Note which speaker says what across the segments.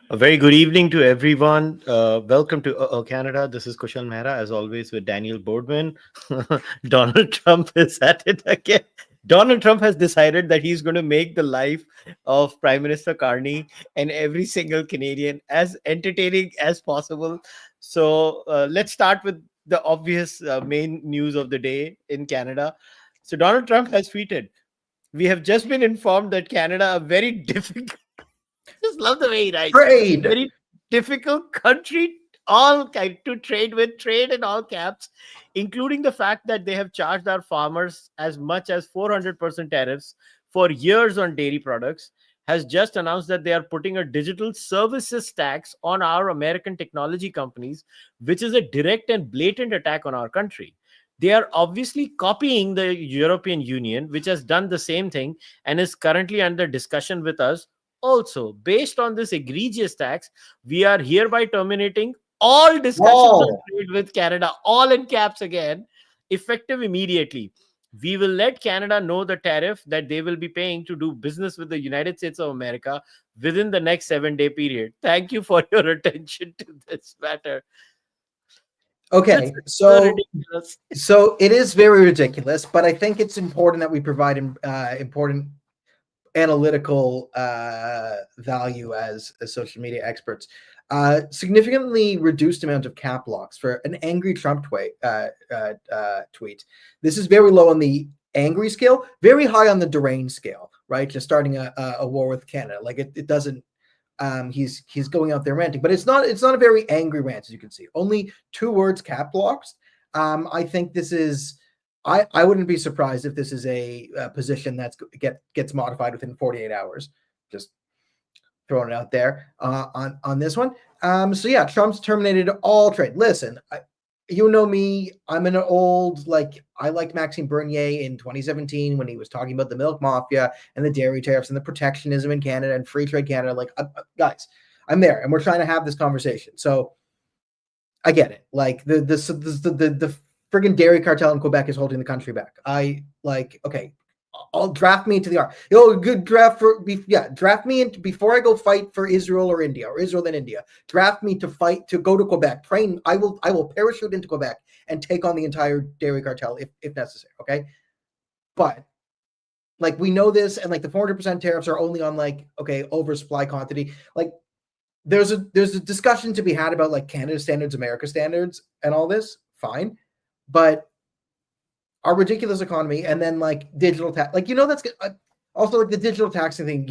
Speaker 1: A very good evening to everyone. Welcome to Canada. This is Kushalmehra, as always, with Daniel Boardman. Donald Trump is at it again. Donald Trump has decided that he's going to make the life of Prime Minister Carney and every single Canadian as entertaining as possible. So let's start with the obvious main news of the day in Canada. So Donald Trump has tweeted, "We have just been informed that Canada, a very difficult just love the way he writes.
Speaker 2: Trade.
Speaker 1: Very difficult country, all kind to trade with, trade in all caps, including the fact that they have charged our farmers as much as 400% tariffs for years on dairy products, has just announced that they are putting a digital services tax on our American technology companies, which is a direct and blatant attack on our country. They are obviously copying the European Union, which has done the same thing and is currently under discussion with us. Also, based on this egregious tax, we are hereby terminating all discussions on trade with Canada, all in caps again, effective immediately. We will let Canada know the tariff that they will be paying to do business with the United States of America within the next 7-day period. Thank you for your attention to this matter."
Speaker 2: Okay, so it is very ridiculous, but I think it's important that we provide important analytical value as social media experts. Significantly reduced amount of cap locks for an angry Trump tweet. This is very low on the angry scale, very high on the deranged scale, right? Just starting a war with Canada. Like it doesn't. He's going out there ranting, but it's not a very angry rant, as you can see. Only 2 words cap locks. I think this is. I wouldn't be surprised if this is a position that gets modified within 48 hours. Just throwing it out there on this one. So yeah, Trump's terminated all trade. Listen, you know me. I'm an old, I liked Maxime Bernier in 2017 when he was talking about the milk mafia and the dairy tariffs and the protectionism in Canada and free trade Canada. Guys, I'm there, and we're trying to have this conversation. So I get it. Like the friggin' dairy cartel in Quebec is holding the country back. Okay, I'll draft me into the army. Good draft draft me in before I go fight for Israel or India, or Israel then India. Draft me to fight, to go to Quebec. Train, I will parachute into Quebec and take on the entire dairy cartel if necessary, okay? But we know this, and the 400% tariffs are only on oversupply quantity. There's a discussion to be had about Canada standards, America standards, and all this. Fine. But our ridiculous economy, and then digital tax, that's also the digital taxing thing,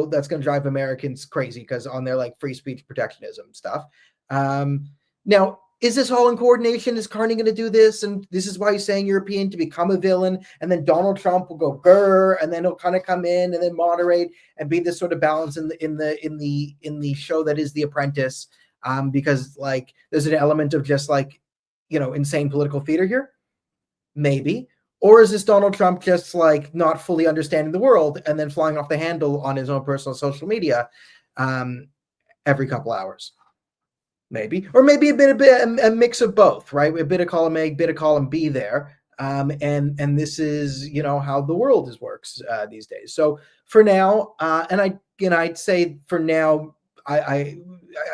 Speaker 2: that's going to drive Americans crazy because on their free speech protectionism stuff. Now, is this all in coordination? Is Carney going to do this? And this is why he's saying European to become a villain, and then Donald Trump will go grr, and then he'll kind of come in and then moderate and be this sort of balance in the show that is The Apprentice, because there's an element of just insane political theater here? Maybe. Or is this Donald Trump just not fully understanding the world and then flying off the handle on his own personal social media every couple hours? Maybe. Or maybe a mix of both, right? A bit of column A, bit of column B there. And this is, how the world works these days. So for now, I'd say for now, I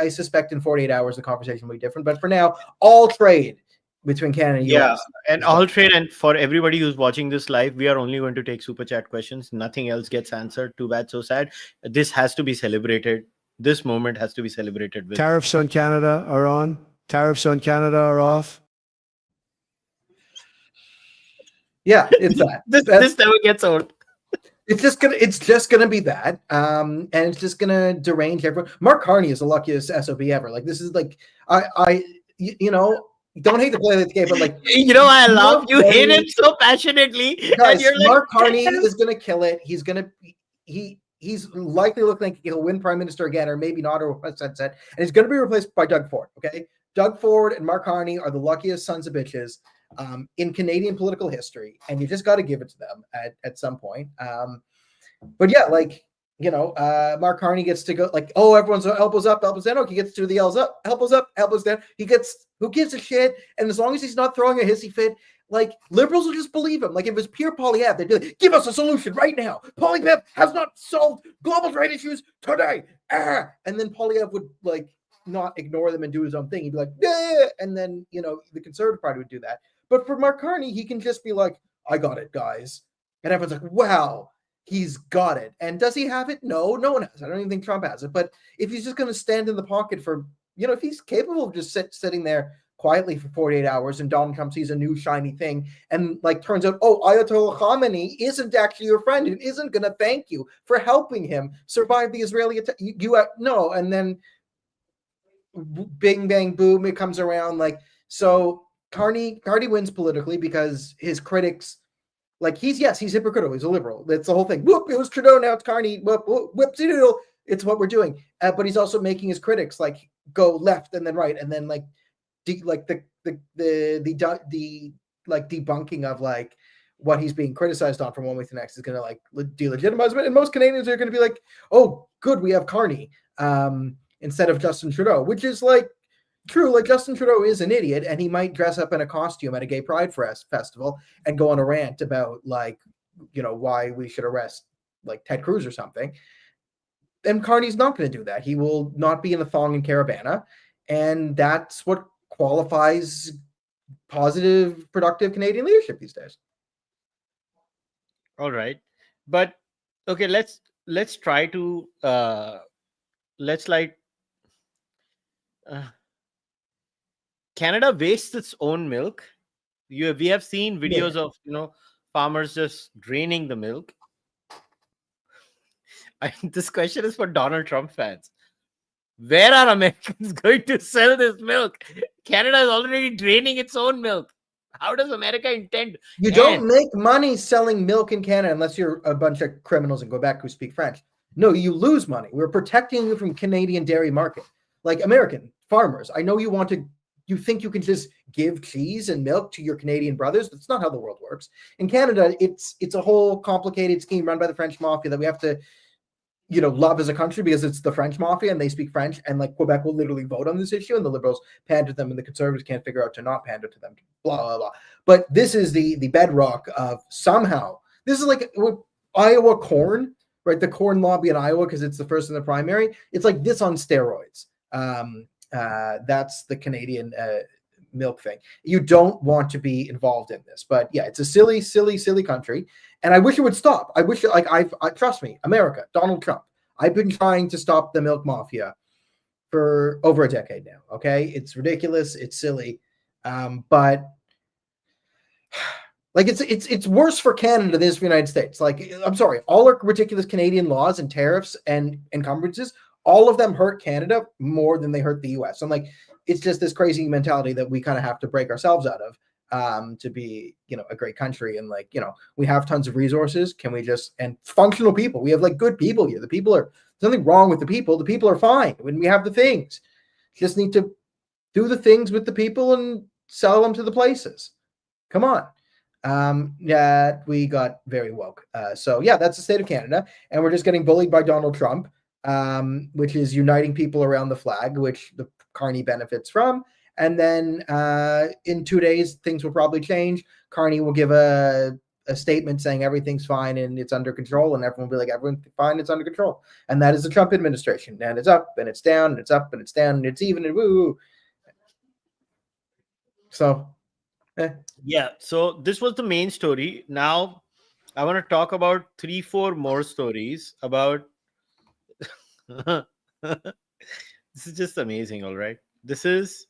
Speaker 2: suspect in 48 hours the conversation will be different. But for now, all trade between Canada and US.
Speaker 1: And all trade, and for everybody who's watching this live, we are only going to take super chat questions. Nothing else gets answered. Too bad, so sad. This has to be celebrated. This moment has to be celebrated with.
Speaker 3: Tariffs on Canada are on. Tariffs on Canada are off.
Speaker 2: Yeah, it's that.
Speaker 1: This never gets old.
Speaker 2: It's just gonna be that, and it's just gonna derange everyone. Mark Carney is the luckiest SOB ever. This is don't hate to play this game, but
Speaker 1: I love you. Hate it so passionately.
Speaker 2: Guys,
Speaker 1: and you're
Speaker 2: Mark Carney is gonna kill it. He's likely looking like he'll win prime minister again, or maybe not, or sunset, and he's gonna be replaced by Doug Ford. Okay, Doug Ford and Mark Carney are the luckiest sons of bitches in Canadian political history, and you just got to give it to them at some point. But yeah, Mark Carney gets to go everyone's elbows up, elbows down. Okay, he gets to do the elbows up, elbows down. Who gives a shit? And as long as he's not throwing a hissy fit, Like, liberals will just believe him. Like, if it was pure Poilievre, they'd be like, give us a solution right now. Poilievre has not solved global trade issues today. And then Poilievre would, like, not ignore them and do his own thing. He'd be like, yeah. And then, you know, the Conservative Party would do that. But for Mark Carney, he can just be like, I got it, guys. And everyone's like, wow, he's got it. And does he have it? No, no one has it. I don't even think Trump has it. But if he's just going to stand in the pocket for, you know, if he's capable of just sitting there quietly for 48 hours and Donald Trump sees a new shiny thing and, like, turns out, oh, Ayatollah Khamenei isn't actually your friend and isn't going to thank you for helping him survive the Israeli attack. No. And then bing, bang, boom, it comes around. Like, so Carney wins politically because his critics, like, he's hypocritical. He's a liberal. That's the whole thing. Whoop, it was Trudeau, now it's Carney. Whoop, whoopsie doodle. It's what we're doing. But he's also making his critics, like, go left and then right, and then, like, the debunking of, like, what he's being criticized on from one week to the next is going to, like, delegitimize it. And most Canadians are going to be like, oh, good, we have Carney instead of Justin Trudeau, which is, like, true. Like, Justin Trudeau is an idiot, and he might dress up in a costume at a gay pride festival and go on a rant about, like, you know, why we should arrest, like, Ted Cruz or something. And Carney's not going to do that. He will not be in a thong and Caravana, and that's what qualifies positive, productive Canadian leadership these days.
Speaker 1: All right, but okay, let's try to Canada wastes its own milk. We have seen videos of, you know, farmers just draining the milk. This question is for Donald Trump fans. Where are Americans going to sell this milk? Canada is already draining its own milk. How does America intend?
Speaker 2: You don't make money selling milk in Canada unless you're a bunch of criminals in Quebec who speak French. No, you lose money. We're protecting you from Canadian dairy market. Like, American farmers, I know you think you can just give cheese and milk to your Canadian brothers. That's not how the world works. In Canada, it's a whole complicated scheme run by the French mafia that we have to, you know, love as a country because it's the French mafia and they speak French, and, like, Quebec will literally vote on this issue and the Liberals pander to them and the Conservatives can't figure out to not pander to them, blah, blah, blah. But this is the bedrock of somehow, this is like Iowa corn, right? The corn lobby in Iowa, because it's the first in the primary. It's like this on steroids. That's the Canadian milk thing. You don't want to be involved in this, but yeah, it's a silly, silly, silly country, and I wish it would stop. I wish, like, I trust me, America, Donald Trump. I've been trying to stop the milk mafia for over a decade now. Okay, it's ridiculous, it's silly, but like, it's worse for Canada than it is for the United States. Like, I'm sorry, all our ridiculous Canadian laws and tariffs and encumbrances, all of them hurt Canada more than they hurt the US. So I'm like, it's just this crazy mentality that we kind of have to break ourselves out of to be, you know, a great country. And, like, you know, we have tons of resources. Can we just, and functional people, we have, like, good people here. The people are, there's nothing wrong with the people are fine when we have the things. Just need to do the things with the people and sell them to the places. Come on. Yeah, we got very woke. So yeah, that's the state of Canada. And we're just getting bullied by Donald Trump, which is uniting people around the flag, which the Carney benefits from. And then in 2 days, things will probably change. Carney will give a statement saying everything's fine and it's under control, and everyone will be like, everyone's fine, it's under control. And that is the Trump administration. And it's up and it's down and it's up and it's down and it's even and woo. So
Speaker 1: yeah, so this was the main story. Now I want to talk about 3-4 more stories about this is just amazing. All right, this is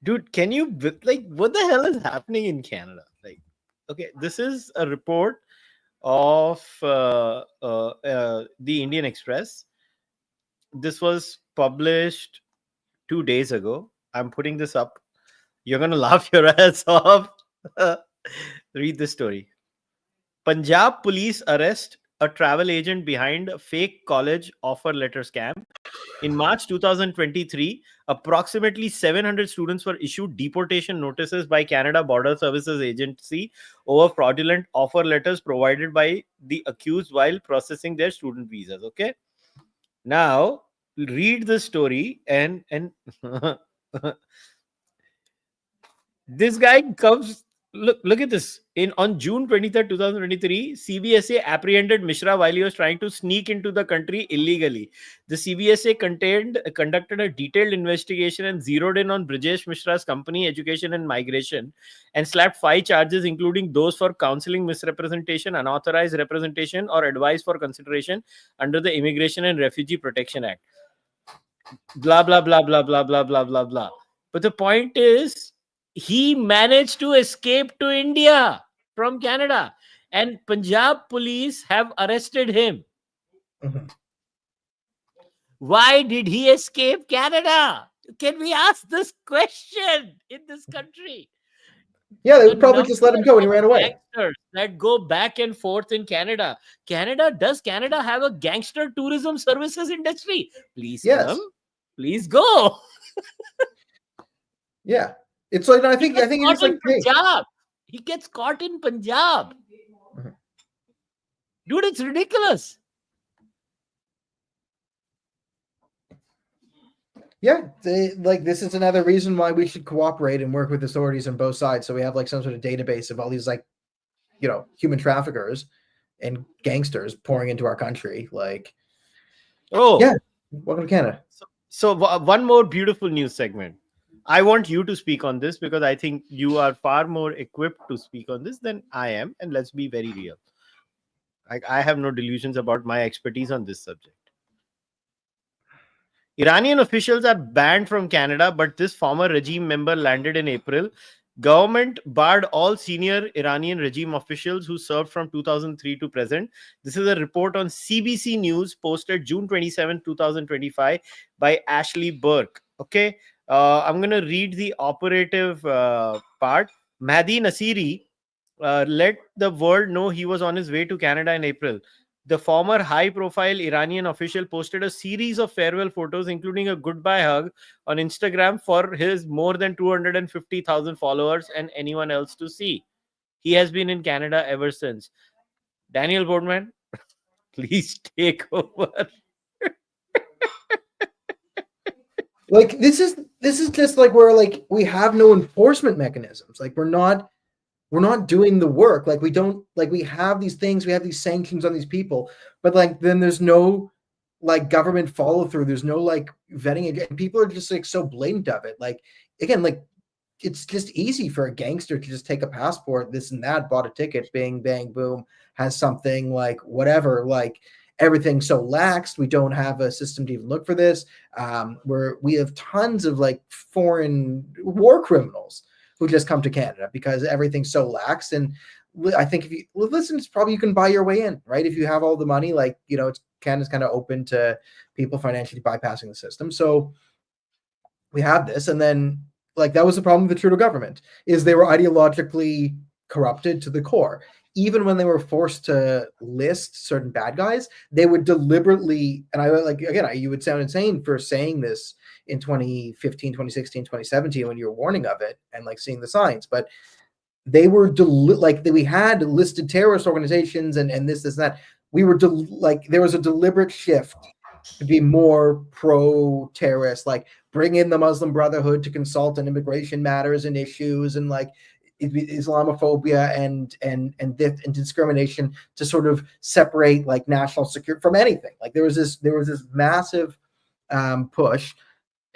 Speaker 1: dude, can you, like, what the hell is happening in Canada? Like, okay, this is a report of the Indian Express. This was published 2 days ago. I'm putting this up. You're gonna laugh your ass off. Read the story. Punjab police arrest a travel agent behind a fake college offer letter scam. In March 2023, approximately 700 students were issued deportation notices by Canada Border Services Agency over fraudulent offer letters provided by the accused while processing their student visas. Okay, now read the story and This guy comes. Look at this. On June 23rd, 2023, CBSA apprehended Mishra while he was trying to sneak into the country illegally. The CBSA conducted a detailed investigation and zeroed in on Brijesh Mishra's company, Education and Migration, and slapped 5 charges, including those for counseling misrepresentation, unauthorized representation, or advice for consideration under the Immigration and Refugee Protection Act. Blah blah blah blah blah blah blah blah blah. But the point is, he managed to escape to India from Canada, and Punjab police have arrested him.
Speaker 2: Mhm.
Speaker 1: Why did he escape Canada? Can we ask this question in this country?
Speaker 2: Yeah, they
Speaker 1: The
Speaker 2: would probably just let him go and he
Speaker 1: number
Speaker 2: ran
Speaker 1: of
Speaker 2: away.
Speaker 1: gangsters that go back and forth in Canada. Does Canada have a gangster tourism services industry? Please
Speaker 2: Yes.
Speaker 1: come. Please go.
Speaker 2: Yeah. It's like, I think it is like, hey.
Speaker 1: Punjab. He gets caught in Punjab.
Speaker 2: Mhm.
Speaker 1: Dude, it's ridiculous.
Speaker 2: Yeah, this is another reason why we should cooperate and work with authorities on both sides. So we have like some sort of database of all these like, human traffickers and gangsters pouring into our country. Like, yeah, welcome to Canada.
Speaker 1: So one more beautiful news segment. I want you to speak on this because I think you are far more equipped to speak on this than I am. And let's be very real. I have no delusions about my expertise on this subject. Iranian officials are banned from Canada, but this former regime member landed in April. Government barred all senior Iranian regime officials who served from 2003 to present. This is a report on CBC News posted June 27, 2025 by Ashley Burke. Okay. I'm going to read the operative part. Mahdi Nasiri let the world know he was on his way to Canada in April. The former high-profile Iranian official posted a series of farewell photos, including a goodbye hug, on Instagram for his more than 250,000 followers and anyone else to see. He has been in Canada ever since. Daniel Boardman, please take over.
Speaker 2: Like this is just like where like we have no enforcement mechanisms. Like we're not doing the work. Like we don't, like we have these things, we have these sanctions on these people, but like then there's no like government follow through. There's no like vetting again. People are just like so blatant of it. Like again, like it's just easy for a gangster to just take a passport, this and that, bought a ticket, bang, bang, boom, has something, like whatever, like everything's so lax. We don't have a system to even look for this. We have tons of like foreign war criminals who just come to Canada because everything's so lax. And I think if you listen, it's probably you can buy your way in, right? If you have all the money, like, it's Canada's kind of open to people financially bypassing the system. So we have this. And then like that was the problem with the Trudeau government, is they were ideologically corrupted to the core. Even when they were forced to list certain bad guys, they would deliberately, and I like, again, you would sound insane for saying this in 2015, 2016, 2017, when you were warning of it and like seeing the signs, but they were we had listed terrorist organizations and this, and that. We were there was a deliberate shift to be more pro-terrorist, like bring in the Muslim Brotherhood to consult on immigration matters and issues, and like Islamophobia and discrimination to sort of separate like national security from anything. Like there was this massive push.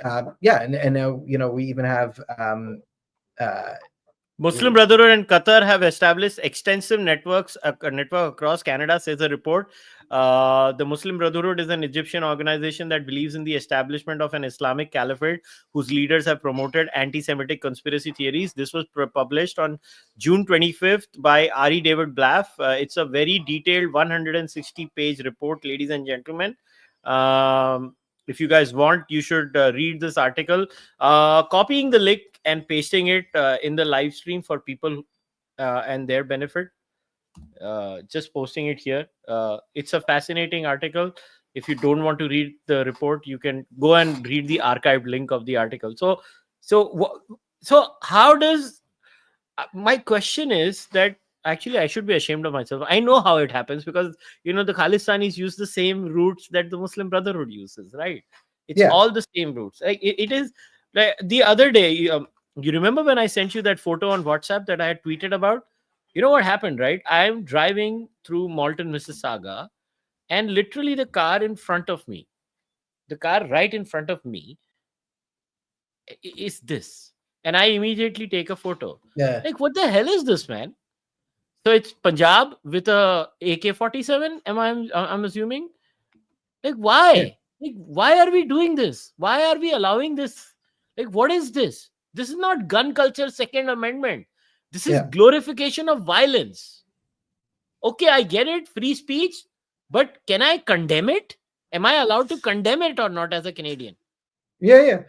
Speaker 2: And now we even have
Speaker 1: Muslim Brotherhood and Qatar have established extensive network across Canada, says a report. The Muslim Brotherhood is an Egyptian organization that believes in the establishment of an Islamic caliphate whose leaders have promoted anti-Semitic conspiracy theories. This was published on June 25th by Ari David Blaff. It's a very detailed 160-page report, ladies and gentlemen. If you guys want, you should read this article. Copying the link and pasting it in the live stream for people and their benefit. Just posting it here. It's a fascinating article. If you don't want to read the report, you can go and read the archived link of the article. So how does my question is that actually I should be ashamed of myself. I know how it happens because the Khalistanis use the same routes that the Muslim Brotherhood uses, right? It's all the same routes. Like it is like the other day You remember when I sent you that photo on WhatsApp that I had tweeted about? You know what happened, right? I'm driving through Malton, Mississauga, and literally the car in front of me, the car right in front of me is this. And I immediately take a photo.
Speaker 2: Yeah.
Speaker 1: Like, what the hell is this, man? So it's Punjab with a AK-47. I'm assuming. Like,
Speaker 2: Yeah.
Speaker 1: why? Like, why are we doing this? Why are we allowing this? Like, what is this? This is not gun culture, Second Amendment. This is
Speaker 2: Yeah.
Speaker 1: glorification of violence. Okay, I get it, free speech, but can I condemn it? Am I allowed to condemn it or not as a Canadian?
Speaker 2: Yeah.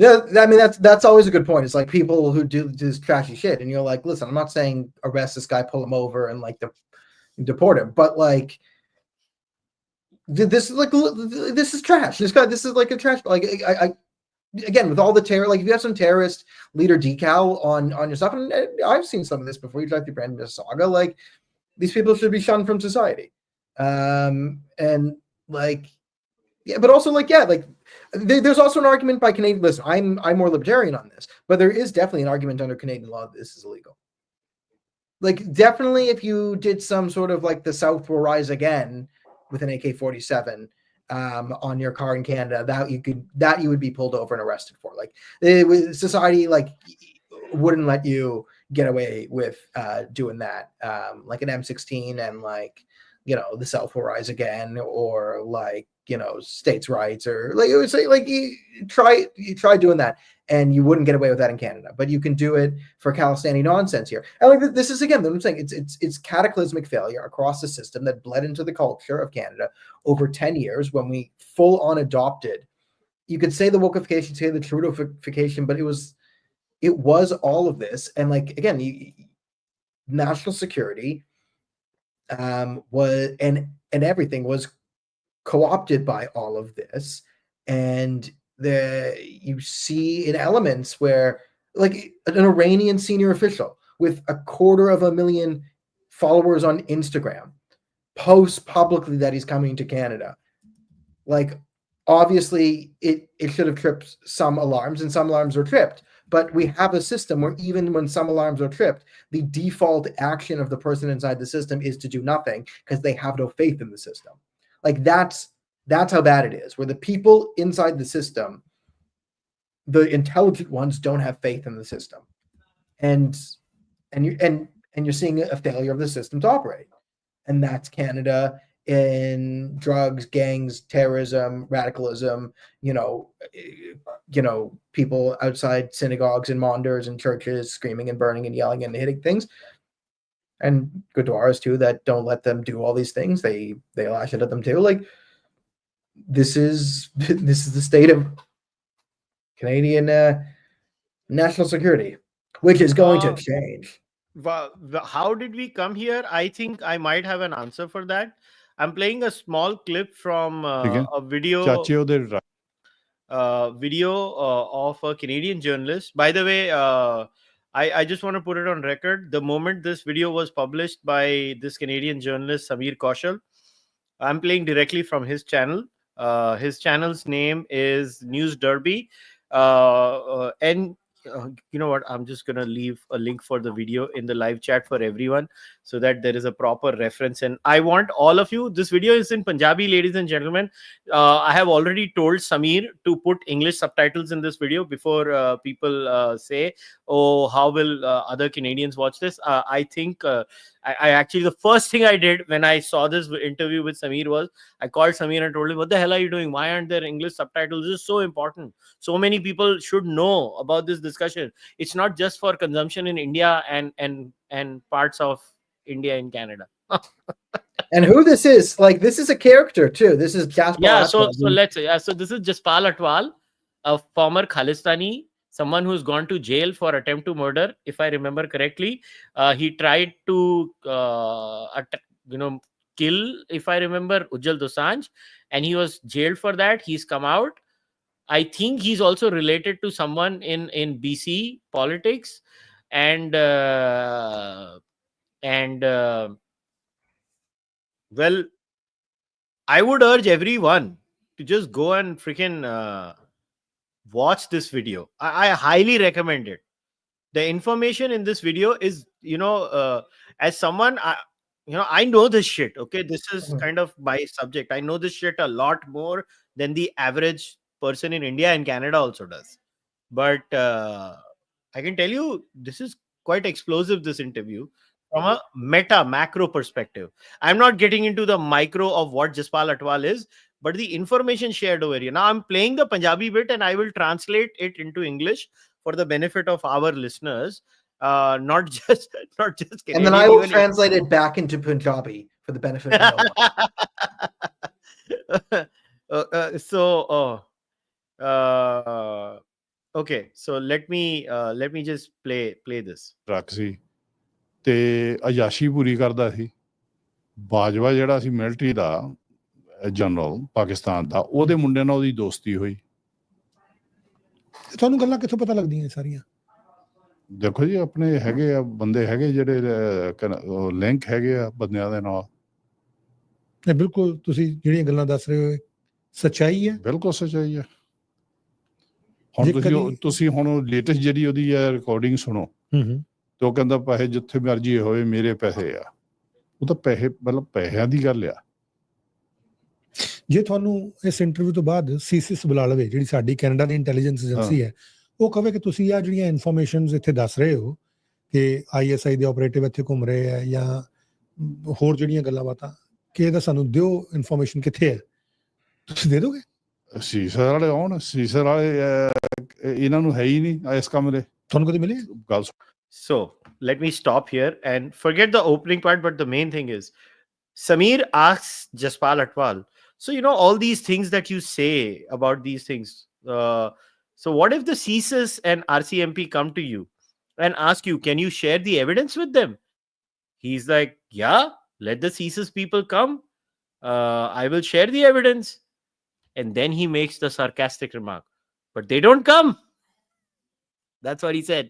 Speaker 2: I mean, that's always a good point. It's like people who do this trashy shit, and you're like, listen, I'm not saying arrest this guy, pull him over, and like deport him, but like this is trash. This is like a trash. Like I again, with all the terror, like if you have some terrorist leader decal on your stuff, and I've seen some of this before. You drive through Brandon, Mississauga, like these people should be shunned from society. And like, yeah, but also like, yeah, like there's also an argument by Canadian. Listen, I'm more libertarian on this, but there is definitely an argument under Canadian law that this is illegal. Like, definitely, if you did some sort of like the South will rise again with an AK-47 on your car in Canada, that you would be pulled over and arrested for. Like, society like wouldn't let you get away with doing that. Like an M16 and like, you know, the South will rise again, or like, you know, states' rights, or like it would say like you try doing that, and you wouldn't get away with that in Canada, but you can do it for Khalistanis nonsense here. And like this is again, I'm saying it's cataclysmic failure across the system that bled into the culture of Canada over 10 years when we full on adopted. You could say the wokeification, say the Trudeauification, but it was all of this, and like again, national security was and everything was co-opted by all of this. And you see in elements where like an Iranian senior official with 250,000 followers on Instagram posts publicly that he's coming to Canada. Like, obviously it should have tripped some alarms, and some alarms are tripped. But we have a system where even when some alarms are tripped, the default action of the person inside the system is to do nothing because they have no faith in the system. Like that's how bad it is, where the people inside the system, the intelligent ones, don't have faith in the system. And you're seeing a failure of the system to operate. And that's Canada in drugs, gangs, terrorism, radicalism, you know, people outside synagogues and mondars and churches screaming and burning and yelling and hitting things. And Gurdwaras too that don't let them do all these things. They lash at them too. Like this is the state of Canadian national security, which is going to change.
Speaker 1: How did we come here? I think I might have an answer for that. I'm playing a small clip from a video of a Canadian journalist. By the way, I just want to put it on record. The moment this video was published by this Canadian journalist, Sameer Kaushal, I'm playing directly from his channel. His channel's name is News Derby. And you know what? I'm just going to leave a link for the video in the live chat for everyone so that there is a proper reference. And I want all of you, this video is in Punjabi, ladies and gentlemen. I have already told Sameer to put English subtitles in this video before people say, oh, how will other Canadians watch this? I think I actually, the first thing I did when I saw this interview with Sameer was I called Sameer and told him, what the hell are you doing? Why aren't there English subtitles? This is so important. So many people should know about this discussion. It's not just for consumption in India and parts of India and Canada.
Speaker 2: And who this is, like, this is a character too. This is Jaspal Atwal.
Speaker 1: So this is Jaspal Atwal, a former Khalistani, someone who's gone to jail for attempt to murder, if I remember correctly. He tried to kill, if I remember, Ujjal Dosanjh, and he was jailed for that. He's come out. I think he's also related to someone in BC politics, and well, I would urge everyone to just go and freaking watch this video. I highly recommend it. The information in this video is, as someone, I know this shit. Okay, this is kind of my subject. I know this shit a lot more than the average person in India and Canada also does. But I can tell you, this is quite explosive, this interview, from a macro perspective. I'm not getting into the micro of what Jaspal Atwal is, but the information shared over here. Now I'm playing the Punjabi bit and I will translate it into English for the benefit of our listeners, not just Canadian,
Speaker 2: and then I will translate it back into Punjabi for the benefit of
Speaker 1: no one. Okay, so let me just play this.
Speaker 4: Truck ਸੀ ਤੇ ਅਯਾਸ਼ੀ ਪੂਰੀ ਕਰਦਾ ਸੀ। ਬਾਜਵਾ ਜਿਹੜਾ ਸੀ military ਦਾ general Pakistan ਦਾ, ਉਹਦੇ ਮੁੰਡੇ ਨਾਲ ਉਹਦੀ ਦੋਸਤੀ ਹੋਈ।
Speaker 5: ਤੁਹਾਨੂੰ ਗੱਲਾਂ ਕਿੱਥੋਂ ਪਤਾ ਲੱਗਦੀਆਂ ਸਾਰੀਆਂ?
Speaker 4: ਦੇਖੋ ਜੀ, ਆਪਣੇ ਹੈਗੇ ਆ ਬੰਦੇ, ਹੈਗੇ ਜਿਹੜੇ ਲਿੰਕ ਹੈਗੇ ਆ ਬੰਦਿਆਂ ਦੇ ਨਾਲ।
Speaker 5: ਬਿਲਕੁਲ, ਤੁਸੀਂ ਜਿਹੜੀਆਂ ਗੱਲਾਂ ਦੱਸ ਰਹੇ ਹੋ ਸੱਚਾਈ ਹੈ?
Speaker 4: ਬਿਲਕੁਲ ਸੱਚਾਈ ਹੈ। ਹੁਣ ਤੁਸੀਂ ਹੁਣ ਲੇਟੈਸਟ ਜਿਹੜੀ ਉਹਦੀ ਰਿਕਾਰਡਿੰਗ ਸੁਣੋ, ਤੇ ਉਹ ਕਹਿੰਦਾ ਪੈਸੇ ਜਿੱਥੇ ਮਰਜੀ ਹੋਵੇ ਮੇਰੇ ਪੈਸੇ ਆ। ਉਹ ਤਾਂ ਪੈਸੇ, ਮਤਲਬ ਪੈਸਿਆਂ ਦੀ ਗੱਲ ਆ।
Speaker 5: ਜੇ ਤੁਹਾਨੂੰ ਇਸ ਇੰਟਰਵਿਊ ਤੋਂ ਬਾਅਦ ਸੀਸਿਸ ਬੁਲਾ ਲਵੇ, ਜਿਹੜੀ ਸਾਡੀ ਕੈਨੇਡਾ ਦੀ ਇੰਟੈਲੀਜੈਂਸ ਏਜੰਸੀ ਹੈ, ਉਹ ਕਹੇ ਕਿ ਤੁਸੀਂ ਆ ਜਿਹੜੀਆਂ ਇਨਫੋਰਮੇਸ਼ਨਸ ਇੱਥੇ ਦੱਸ ਰਹੇ ਹੋ ਕਿ ISI ਦੇ ਆਪਰੇਟਿਵ ਇੱਥੇ ਘੁੰਮ ਰਹੇ ਆ ਜਾਂ ਹੋਰ ਜਿਹੜੀਆਂ ਗੱਲਾਂ ਬਾਤਾਂ, ਕਿ ਇਹਦਾ ਸਾਨੂੰ ਦਿਓ ਇਨਫੋਰਮੇਸ਼ਨ ਕਿੱਥੇ ਹੈ, ਤੁਸੀਂ ਦੇ ਦੋਗੇ?
Speaker 4: ਸੀਸਰ ਵਾਲੇ ਆਉਣ, ਸੀਸਰ ਵਾਲੇ ਇਹਨਾਂ ਨੂੰ ਹੈ ਹੀ ਨਹੀਂ ਇਸ ਕੰਮ ਦੇ।
Speaker 5: ਤੁਹਾਨੂੰ ਕਦੇ ਮਿਲੇ
Speaker 4: ਗੱਲ?
Speaker 1: So let me stop here and forget the opening part, but the main thing is Sameer asks Jaspal Atwal, so all these things that you say about these things, so what if the CSIS and RCMP come to you and ask you, can you share the evidence with them? He's like, yeah, let the CSIS people come, I will share the evidence. And then he makes the sarcastic remark, but they don't come. That's what he said.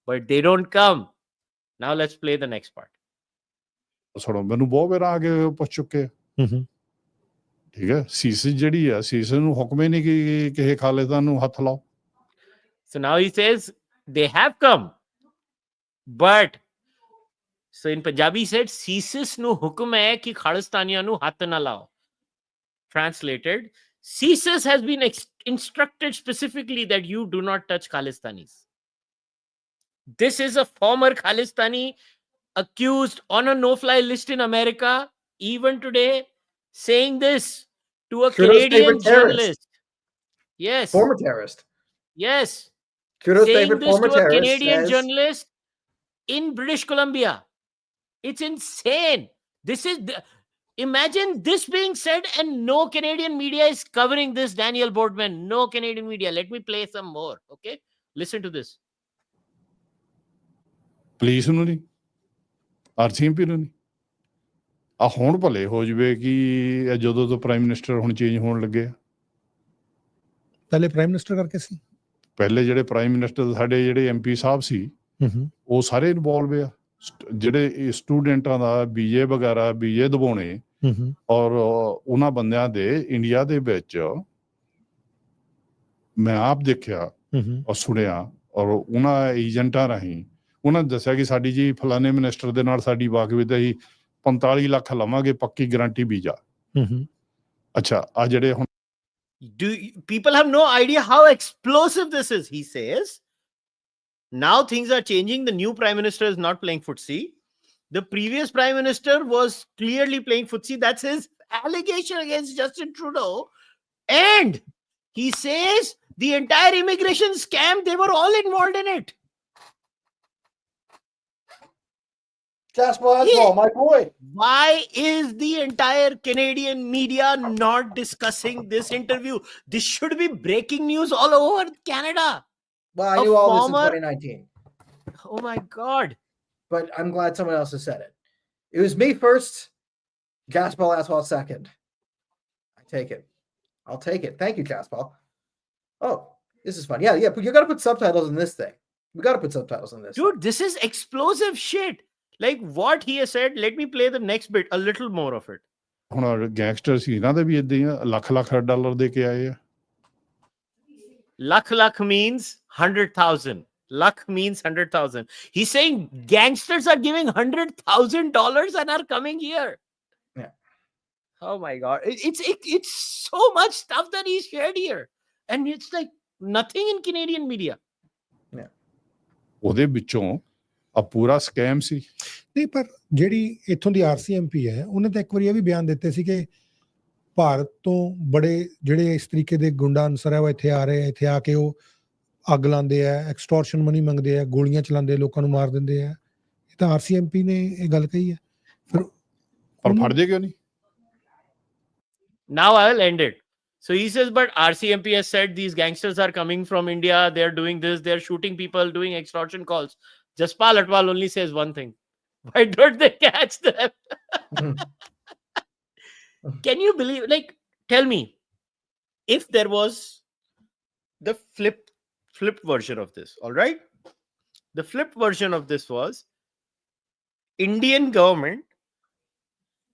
Speaker 1: But they don't come. Now let's play the next part.
Speaker 4: ਸੁਣੋ, ਮੈਨੂੰ ਬਹੁਤ ਵਾਰ ਆ ਕੇ ਪੁੱਛ ਚੁੱਕੇ। ਠੀਕ ਹੈ, ਸੀਸਿਸ ਜਿਹੜੀ ਆ, ਸੀਸਿਸ ਨੂੰ ਹੁਕਮ ਹੀ ਨਹੀਂ ਕਿ ਕਿਸੇ ਖਾਲਿਸਤਾਨ ਨੂੰ ਹੱਥ ਲਾਓ।
Speaker 1: So now he says they have come, but so in Punjabi he said CSIS nu hukum hai ki Khalistaniyan nu hath na lao. Translated, CSIS has been instructed specifically that you do not touch Khalistanis. This is a former Khalistani accused on a no-fly list in America, even today, saying this to a Canadian journalist. Yes.
Speaker 2: Former terrorist.
Speaker 1: Yes.
Speaker 2: Trudeau's
Speaker 1: saying
Speaker 2: favorite
Speaker 1: this
Speaker 2: former
Speaker 1: to a
Speaker 2: terrorist
Speaker 1: Canadian
Speaker 2: says,
Speaker 1: journalist in British Columbia. It's insane. This is imagine this being said and no Canadian media is covering this, Daniel Boardman. No Canadian media. Let me play some more. Okay, listen to this.
Speaker 4: Police ਨੂੰ ਨਹੀਂ, RCMP ਨੂੰ ਨਹੀਂ। ਆ ਹੁਣ ਭਲੇ ਹੋ ਜਵੇ ਕਿ ਜਦੋਂ ਤੋਂ ਪ੍ਰਾਈਮ ਮਿਨਿਸਟਰ ਹੁਣ ਚੇਂਜ ਹੋਣ ਲੱਗੇ ਆ।
Speaker 5: ਪਹਿਲੇ ਪ੍ਰਾਈਮ ਮਿਨਿਸਟਰ ਕਰਕੇ ਸੀ।
Speaker 4: ਪਹਿਲੇ ਜਿਹੜੇ ਪ੍ਰਾਈਮ ਮਿਨਿਸਟਰ ਸਾਡੇ ਜਿਹੜੇ MP ਸਾਹਿਬ ਸੀ, ਉਹ ਸਾਰੇ ਇਨਵੋਲਵ ਆ। ਜਿਹੜੇ ਸਟੂਡੈਂਟਾਂ ਦਾ ਵੀਜ਼ੇ ਵਗੈਰਾ ਵੀਜ਼ੇ ਦਵਾਉਣੇ, ਔਰ ਉਹਨਾਂ ਬੰਦਿਆਂ ਦੇ ਇੰਡੀਆ ਦੇ ਵਿੱਚ ਮੈਂ ਆਪ ਦੇਖਿਆ ਔਰ ਸੁਣਿਆ, ਔਰ ਉਹਨਾਂ ਏਜੰਟਾਂ ਰਾਹੀਂ ਉਹਨਾਂ ਨੇ ਦੱਸਿਆ ਕਿ ਸਾਡੀ ਜੀ ਫਲਾਣੇ ਮਿਨਿਸਟਰ ਦੇ ਨਾਲ ਸਾਡੀ ਵਾਕਫੀਤ ਹੈ, 45 ਲੱਖ ਲਵਾਂਗੇ ਪੱਕੀ ਗਰੰਟੀ ਵੀਜ਼ਾ। ਅੱਛਾ, ਆ ਜਿਹੜੇ ਹੁਣ
Speaker 1: Do people have no idea how explosive this is? He says now things are changing. The new prime minister is not playing footsie. The previous prime minister was clearly playing footsie. That's his allegation against Justin Trudeau. And he says the entire immigration scam, they were all involved in it.
Speaker 2: Jaspal Atwal, my boy.
Speaker 1: Why is the entire Canadian media not discussing this interview? This should be breaking news all over Canada.
Speaker 2: Well, I knew all this in 2019.
Speaker 1: Oh my God.
Speaker 2: But I'm glad someone else has said it. It was me first, Jaspal Atwal second. I take it. I'll take it. Thank you, Jaspal. Oh, this is fun. Yeah, but you got to put subtitles in this thing. We got to put subtitles in this.
Speaker 1: Dude, this is explosive shit. Like what he has said. Let me play the next bit, a little more of it.
Speaker 4: ਹੁਣ gangster ਸੀ, ਇਹਨਾਂ ਦੇ ਵੀ ਏਦਾਂ ਹੀ ਆ, lakh dollar ਦੇ ਕੇ ਆਏ ਆ।
Speaker 1: Lakh means 100,000. Lakh means 100,000. He's saying gangsters are giving $100,000 and are coming here.
Speaker 2: Yeah.
Speaker 1: Oh my God. It's so much stuff that he shared here. And it's like nothing in Canadian media.
Speaker 4: ਉਹਦੇ ਵਿੱਚੋਂ ਆ ਪੂਰਾ scam ਸੀ।
Speaker 5: ਨਹੀਂ, ਪਰ ਜਿਹੜੀ ਇੱਥੋਂ ਦੀ RCMP ਹੈ ਉਹਨੇ ਤਾਂ ਇੱਕ ਵਾਰੀ ਇਹ ਵੀ ਬਿਆਨ ਦਿੱਤੇ ਸੀ ਕਿ ਭਾਰਤ ਤੋਂ ਬੜੇ ਜਿਹੜੇ ਇਸ ਤਰੀਕੇ ਦੇ ਗੁੰਡਾ ਅਨਸਰ ਹੈ ਉਹ ਇੱਥੇ ਆ ਰਹੇ ਆ, ਇੱਥੇ ਆ ਕੇ ਉਹ ਅੱਗ ਲਾਉਂਦੇ ਆ, ਐਕਸਟੋਰਸ਼ਨ ਮਨੀ ਮੰਗਦੇ ਆ, ਗੋਲੀਆਂ ਚਲਾਉਂਦੇ, ਲੋਕਾਂ ਨੂੰ ਮਾਰ ਦਿੰਦੇ ਆ। ਇਹ ਤਾਂ RCMP ਨੇ ਇਹ ਗੱਲ ਕਹੀ ਹੈ। ਫਿਰ
Speaker 4: ਫੜਦੇ ਕਿਉਂ ਨਹੀਂ?
Speaker 1: Now I will end it. So he says, but RCMP has said these gangsters are coming from India. They're doing this. They're shooting people, doing extortion calls. Jaspal Atwal only says one thing. Why don't they catch them? Can you believe? Like, tell me, if there was the flipped version of this, all right? The flipped version of this was Indian government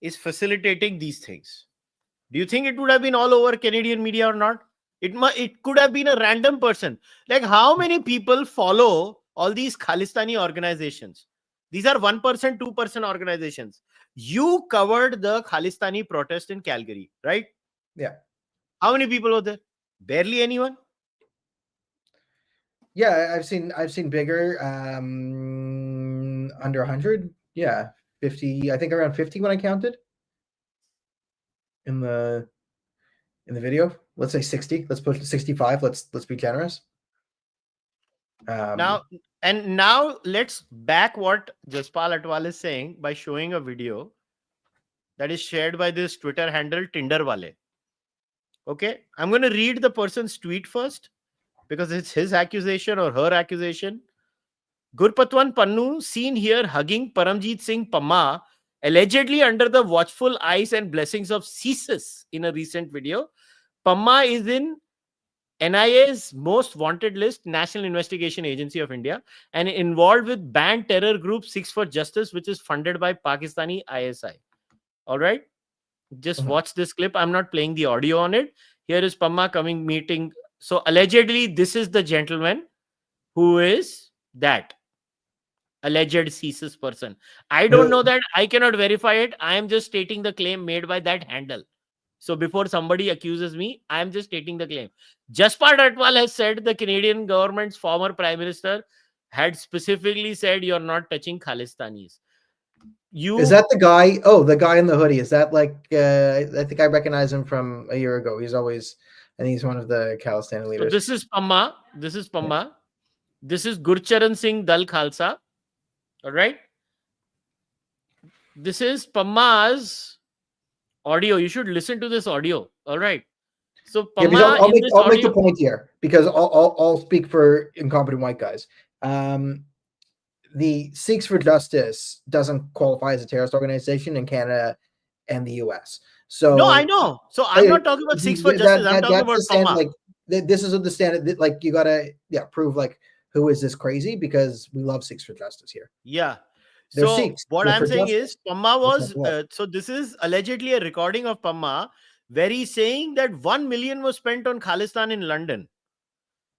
Speaker 1: is facilitating these things. Do you think it would have been all over Canadian media or not? It could have been a random person. Like, how many people follow all these Khalistani organizations? These are 1%, 2% organizations. You covered the Khalistani protest in Calgary, right?
Speaker 2: Yeah.
Speaker 1: How many people were there? Barely anyone.
Speaker 2: Yeah, I've seen bigger, under 100. Yeah, 50. I think around 50 when I counted. In the video, let's say 60. Let's push to 65. Let's be generous.
Speaker 1: Now let's back what Jaspal Atwal is saying by showing a video that is shared by this Twitter handle Tinder Wale. Okay, I'm going to read the person's tweet first because it's his accusation or her accusation. Gurpatwan Pannu seen here hugging Paramjit Singh Pamma, allegedly under the watchful eyes and blessings of CSIS in a recent video. Pamma is in NIA's most wanted list, National Investigation Agency of India, and involved with banned terror group Six for Justice, which is funded by Pakistani ISI. All right? Just watch this clip. I'm not playing the audio on it. Here is Pamma coming meeting. So allegedly, this is the gentleman who is that alleged CSIS person. I don't know that. I cannot verify it. I am just stating the claim made by that handle. So before somebody accuses me, I am just stating the claim. Jaspal Atwal has said the Canadian government's former Prime Minister had specifically said you're not touching Khalistanis.
Speaker 2: Is that the guy? Oh, the guy in the hoodie. Is that like, I think I recognize him from a year ago. He's always, I think he's one of the Khalistani leaders.
Speaker 1: So this is Pamma. This is Pamma. This is Gurcharan Singh Dal Khalsa. All right. This is Pamma's audio. You should listen to this audio. All right. So Pamma,
Speaker 2: I'll make the point here because I'll speak for incompetent white guys. The Sikhs for Justice doesn't qualify as a terrorist organization in Canada and the US. So
Speaker 1: no, I know. So I'm not talking about Sikhs for Justice. I'm talking about Pamma.
Speaker 2: Like, this is the standard. Like, you gotta prove like, who is this crazy? Because we love Sikhs for Justice here.
Speaker 1: Yeah.
Speaker 2: They're
Speaker 1: so
Speaker 2: Sikhs.
Speaker 1: What
Speaker 2: They're
Speaker 1: I'm saying
Speaker 2: justice.
Speaker 1: is Pamma was so this is allegedly a recording of Pamma where he's saying that 1 million was spent on Khalistan in London.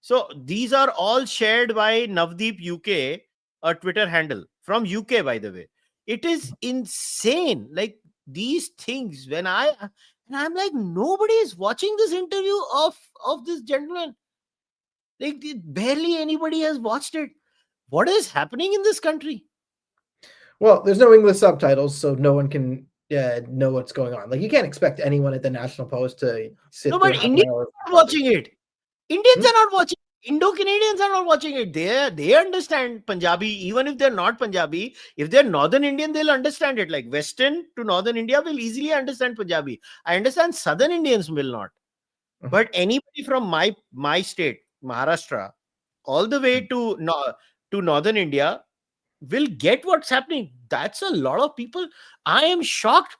Speaker 1: So these are all shared by Navdeep UK, a Twitter handle from UK, by the way. It is insane. Like, these things, and I'm like, nobody is watching this interview of this gentleman. Like, barely anybody has watched it. What is happening in this country?
Speaker 2: Well, there's no English subtitles, so no one can know what's going on. Like, you can't expect anyone at the National Post to sit.
Speaker 1: No, but Indians are not watching it. Indians are not watching. Indo-Canadians are not watching it. They understand Punjabi, even if they're not Punjabi. If they're Northern Indian, they'll understand it. Like, Western to Northern India will easily understand Punjabi. I understand Southern Indians will not. But anybody from my state, Maharashtra, all the way to Northern India will get what's happening. That's a lot of people. I am shocked.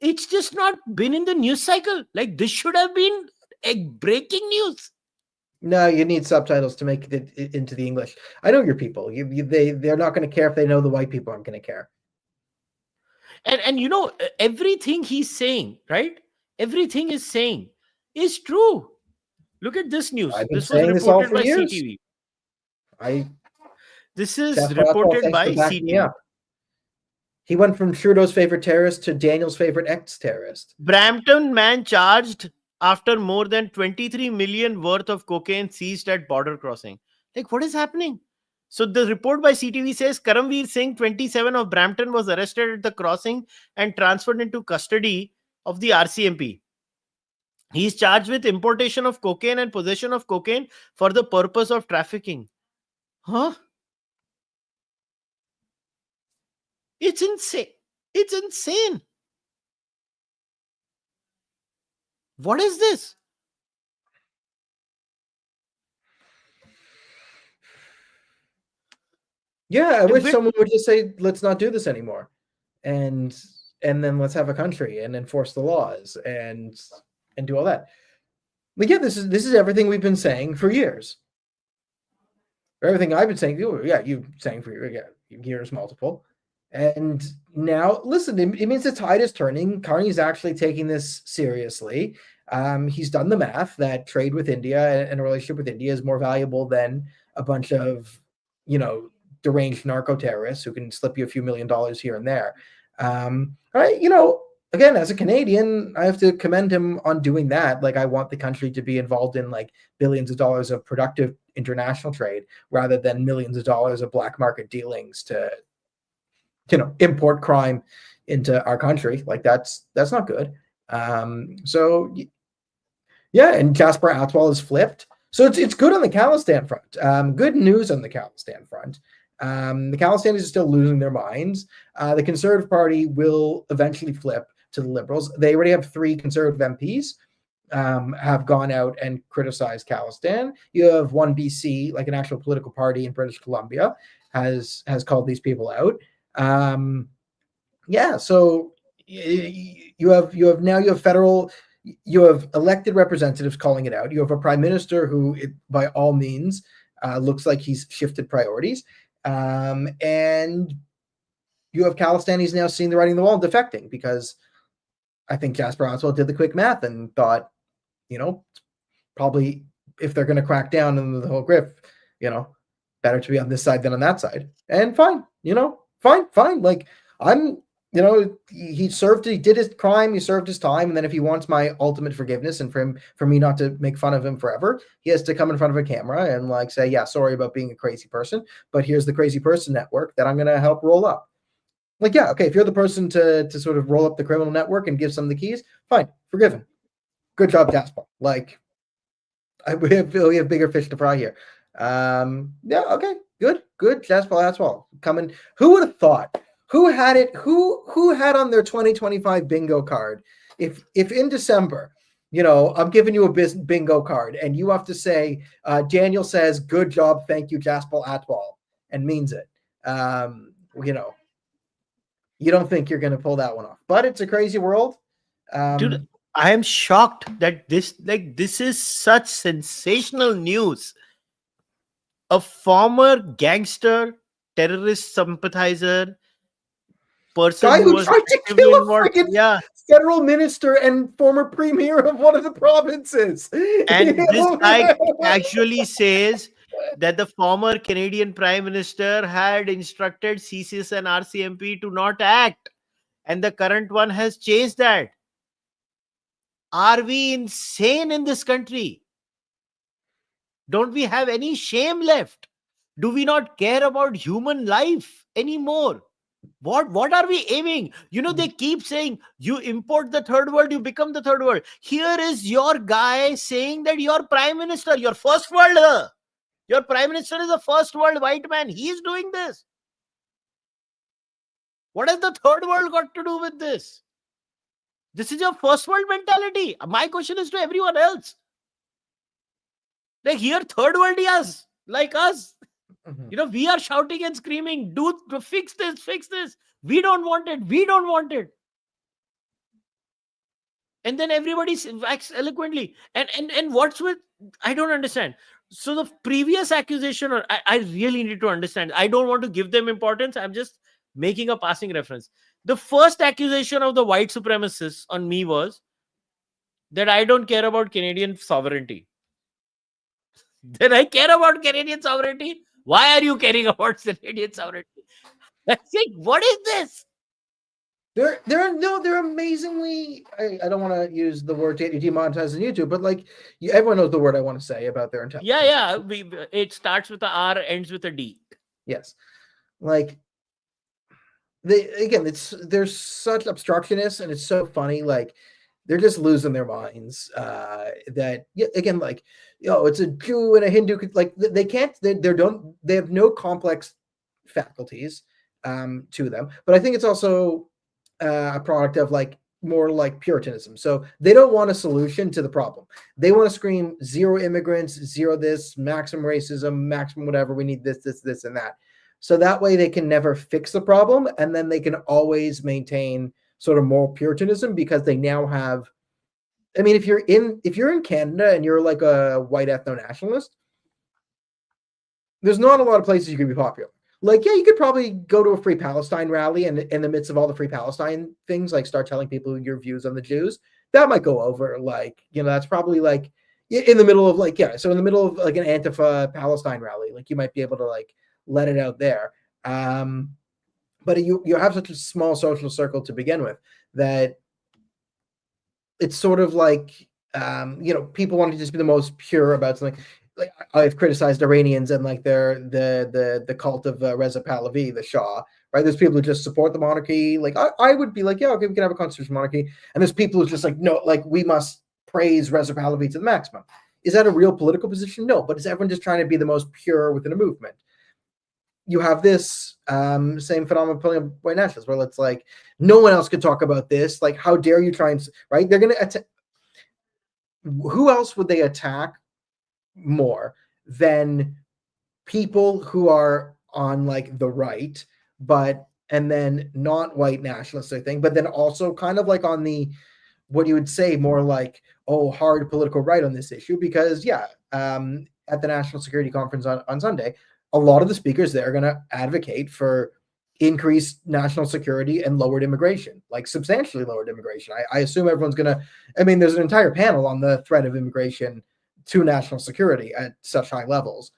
Speaker 1: It's just not been in the news cycle. Like, this should have been a breaking news.
Speaker 2: No, you need subtitles to make it into the English. I know your people. They're not going to care if they know the white people aren't going to care.
Speaker 1: And you know, everything he's saying, right? Everything he's saying is true. Look at this news.
Speaker 2: I've been
Speaker 1: This was
Speaker 2: saying this all
Speaker 1: reported
Speaker 2: for
Speaker 1: by
Speaker 2: years.
Speaker 1: CTV. This is
Speaker 2: Jaspal Atwal,
Speaker 1: reported
Speaker 2: thanks
Speaker 1: by
Speaker 2: for backing me
Speaker 1: CTV.
Speaker 2: up. He went from Trudeau's favorite terrorist to Daniel's favorite ex-terrorist.
Speaker 1: Brampton man charged after more than 23 million worth of cocaine seized at border crossing. Like, what is happening? So the report by CTV says Karamveer Singh, 27 of Brampton, was arrested at the crossing and transferred into custody of the RCMP. He is charged with importation of cocaine and possession of cocaine for the purpose of trafficking. Huh? It's insane. It's insane. What is this?
Speaker 2: Yeah, I wish
Speaker 1: With-
Speaker 2: someone would just say, let's not do this anymore. And then let's have a country and enforce the laws and do all that. But yeah, this is everything we've been saying for years. Everything I've been saying, you've saying for years multiple. And now, listen, it means the tide is turning. Carney's actually taking this seriously. He's done the math that trade with India and a relationship with India is more valuable than a bunch of, deranged narco-terrorists who can slip you a few $1 million here and there. Again, as a Canadian, I have to commend him on doing that. Like, I want the country to be involved in like billions of dollars of productive international trade rather than millions of dollars of black market dealings to, import crime into our country. Like, that's not good. So yeah, and Jaspal Atwal is flipped. So it's good on the Khalistan front. Good news on the Khalistan front. The Khalistanis are still losing their minds. The Conservative Party will eventually flip to the Liberals. They already have 3 Conservative MPs have gone out and criticized Khalistan. You have one BC, like an actual political party in British Columbia, has called these people out. So you have elected representatives calling it out. You have a prime minister who, by all means, looks like he's shifted priorities. And you have Khalistanis now seeing the writing on the wall and defecting, because I think Jaspal Atwal did the quick math and thought, probably if they're going to crack down on the whole grip, better to be on this side than on that side. And fine. Like, he did his crime, he served his time, and then if he wants my ultimate forgiveness and for me not to make fun of him forever, he has to come in front of a camera and like say, yeah, sorry about being a crazy person, but here's the crazy person network that I'm going to help roll up. Like, yeah, okay, if you're the person to sort of roll up the criminal network and give some of the keys, fine, forgive him. Good job, Jaspal. Like, we have bigger fish to fry here. Okay, good. Jaspal Atwal coming. Who would have thought? Who had it? Who had on their 2025 bingo card? If in December, I'm giving you a bingo card and you have to say, Daniel says, "Good job, thank you, Jaspal Atwal," and means it. You don't think you're going to pull that one off, but it's a crazy world.
Speaker 1: Dude, I am shocked that this is such sensational news. A former gangster, terrorist sympathizer, person
Speaker 2: guy who
Speaker 1: was
Speaker 2: tried to
Speaker 1: actively
Speaker 2: kill a
Speaker 1: involved-
Speaker 2: freaking federal minister and former premier of one of the provinces.
Speaker 1: And this guy actually says that the former Canadian Prime Minister had instructed CSIS and RCMP to not act. And the current one has changed that. Are we insane in this country? Don't we have any shame left? Do we not care about human life anymore? What are we aiming? They keep saying, you import the third world, you become the third world. Here is your guy saying that your prime minister, your first world, your prime minister is a first world white man. He is doing this. What has the third world got to do with this? This is your first world mentality. My question is to everyone else. Like, here, third world is like us. We are shouting and screaming, dude, fix this. We don't want it. And then everybody acts eloquently. And what's with, I don't understand. So the previous accusation, I really need to understand. I don't want to give them importance. I'm just making a passing reference. The first accusation of the white supremacists on me was that I don't care about Canadian sovereignty. Then I care about Canadian sovereignty. Why are you caring about Canadian sovereignty? I think, what is this?
Speaker 2: They're amazingly. I don't want to use the word demonetized on YouTube, but like everyone knows the word I want to say about their intelligence.
Speaker 1: Yeah. It starts with a R, ends with a D.
Speaker 2: Yes, like there's such obstructionists, and it's so funny. Like they're just losing their minds. That again, like it's a Jew and a Hindu. Like they can't. They have no complex faculties to them. But I think it's also a product of like more like Puritanism. So they don't want a solution to the problem. They want to scream zero immigrants, zero this, maximum racism, maximum whatever. We need this, and that. So that way they can never fix the problem, and then they can always maintain sort of moral Puritanism because they now have. I mean, if you're in Canada and you're like a white ethno-nationalist, there's not a lot of places you can be popular. Like, yeah, you could probably go to a Free Palestine rally and in the midst of all the Free Palestine things, like start telling people your views on the Jews. That might go over. Like, that's probably like in the middle of like, yeah. So in the middle of like an Antifa Palestine rally, like you might be able to like let it out there. But you have such a small social circle to begin with that it's sort of like, people want to just be the most pure about something. Like I've criticized Iranians and like the cult of Reza Pahlavi, the Shah, right? There's people who just support the monarchy. Like I would be like, yeah, okay, we can have a constitutional monarchy. And there's people who just like, no, like we must praise Reza Pahlavi to the maximum. Is that a real political position? No, but is everyone just trying to be the most pure within a movement? You have this same phenomenon pulling up white nationalists, where it's like no one else could talk about this. Like, how dare you try and right? They're going to attack. Who else would they attack more than people who are on like the right, and then not white nationalists, I think, but then also kind of like on the what you would say more like hard political right on this issue, because at the National Security Conference on Sunday, a lot of the speakers there are going to advocate for increased national security and lowered immigration, like substantially lowered immigration. I assume everyone's going to, there's an entire panel on the threat of immigration to national security at such high levels.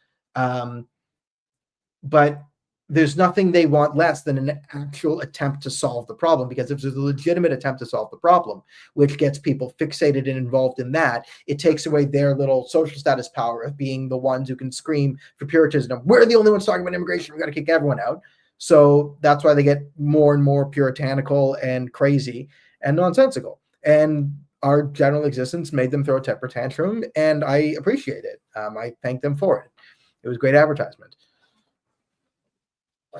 Speaker 2: But there's nothing they want less than an actual attempt to solve the problem, because if there's a legitimate attempt to solve the problem, which gets people fixated and involved in that, it takes away their little social status power of being the ones who can scream for Puritanism. We're the only ones talking about immigration. We got to kick everyone out. So that's why they get more and more puritanical and crazy and nonsensical. And our general existence made them throw a temper tantrum, and I appreciate it. I thank them for it. It was great advertisement.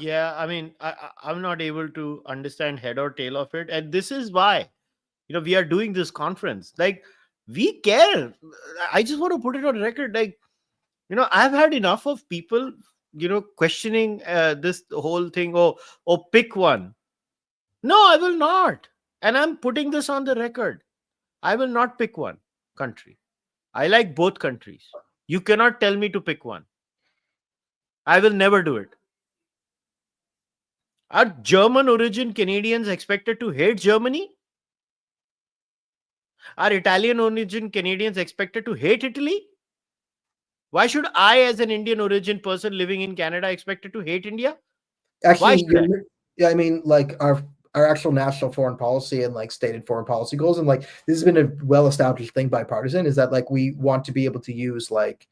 Speaker 1: Yeah, I'm not able to understand head or tail of it, and this is why, we are doing this conference. Like, we care. I just want to put it on record. Like, I've had enough of people, questioning this whole thing. Oh, pick one. No, I will not, and I'm putting this on the record. I will not pick one country. I like both countries. You cannot tell me to pick one. I will never do it. Are German origin Canadians expected to hate Germany? Are Italian origin Canadians expected to hate Italy? Why should I, as an Indian origin person living in Canada, expected to hate India?
Speaker 2: Actually, like our actual national foreign policy and like stated foreign policy goals, and like this has been a well-established thing bipartisan, is that like we want to be able to use like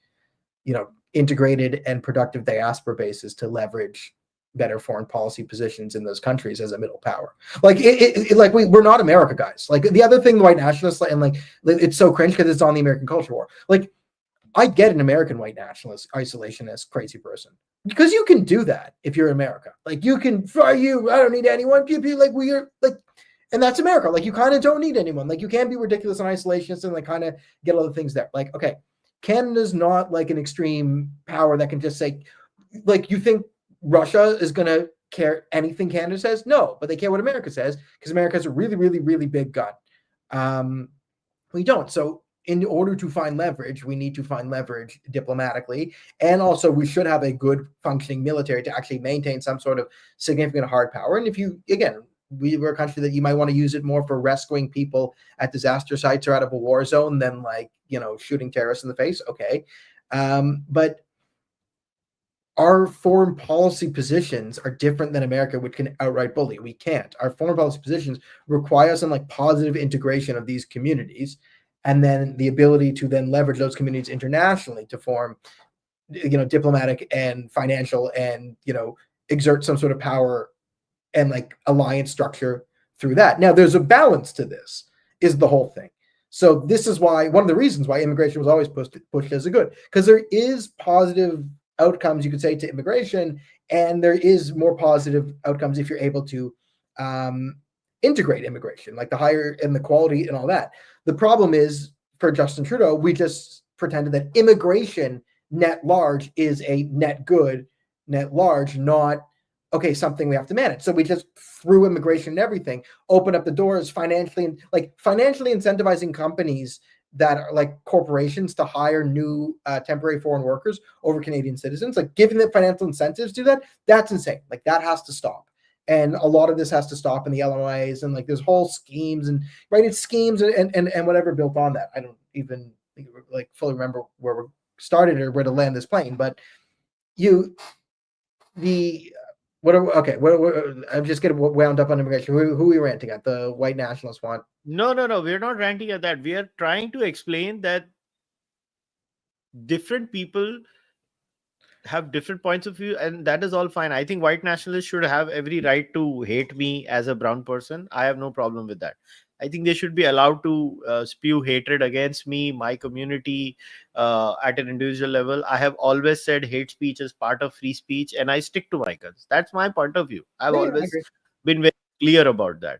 Speaker 2: integrated and productive diaspora bases to leverage better foreign policy positions in those countries as a middle power. Like like we're not America, guys. Like the other thing, the white nationalists, and like it's so cringe because it's on the American culture war. Like I get an American white nationalist, isolationist, crazy person, because you can do that if you're in America. Like you can fry you. I don't need anyone. Like we're like, and that's America. Like you kind of don't need anyone. Like you can be ridiculous and isolationist and like kind of get all the things there. Like okay, Canada's not like an extreme power that can just say, like you think Russia is going to care anything Canada says? No, but they care what America says, because America has a really, really, really big gun. We don't. So in order to find leverage, we need to find leverage diplomatically. And also we should have a good functioning military to actually maintain some sort of significant hard power. And if you, again, we're a country that you might want to use it more for rescuing people at disaster sites or out of a war zone than like, shooting terrorists in the face. Okay. But our foreign policy positions are different than America, which can outright bully. We can't. Our foreign policy positions require some like positive integration of these communities, and then the ability to then leverage those communities internationally to form, diplomatic and financial and, exert some sort of power and like alliance structure through that. Now, there's a balance to this, is the whole thing. So this is why, one of the reasons why immigration was always pushed as a good, because there is positive outcomes, you could say, to immigration, and there is more positive outcomes if you're able to integrate immigration, like the higher and the quality and all that. The problem is, for Justin Trudeau, we just pretended that immigration net large is a net good, net large, not something we have to manage. So we just threw immigration and everything, open up the doors financially incentivizing companies that are like corporations to hire new temporary foreign workers over Canadian citizens, like giving them financial incentives to that. That's insane. Like that has to stop. And a lot of this has to stop in the LMIs, and like there's whole schemes and it's schemes and whatever built on that. I don't even like fully remember where we started or where to land this plane, but I'm just getting wound up on immigration. Who are we ranting at? The white nationalists want?
Speaker 1: No. We're not ranting at that. We are trying to explain that different people have different points of view, and that is all fine. I think white nationalists should have every right to hate me as a brown person. I have no problem with that. I think they should be allowed to spew hatred against me, my community, at an individual level. I have always said hate speech is part of free speech, and I stick to my guns. That's my point of view. I've always been very clear about that.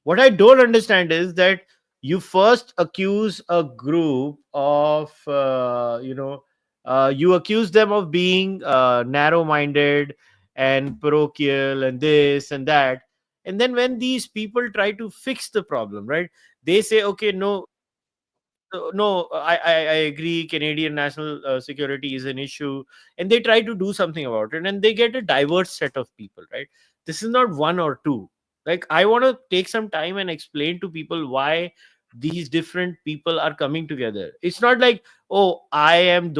Speaker 1: What I don't understand is that you first accuse a group of, you accuse them of being narrow-minded and parochial and this and that. And then when these people try to fix the problem, right, they say, okay, no, I agree, Canadian national security is an issue, and they try to do something about it, and they get a diverse set of people, right? This is not one or two. Like, I want to take some time and explain to people why these different people are coming together. It's not like, oh, I am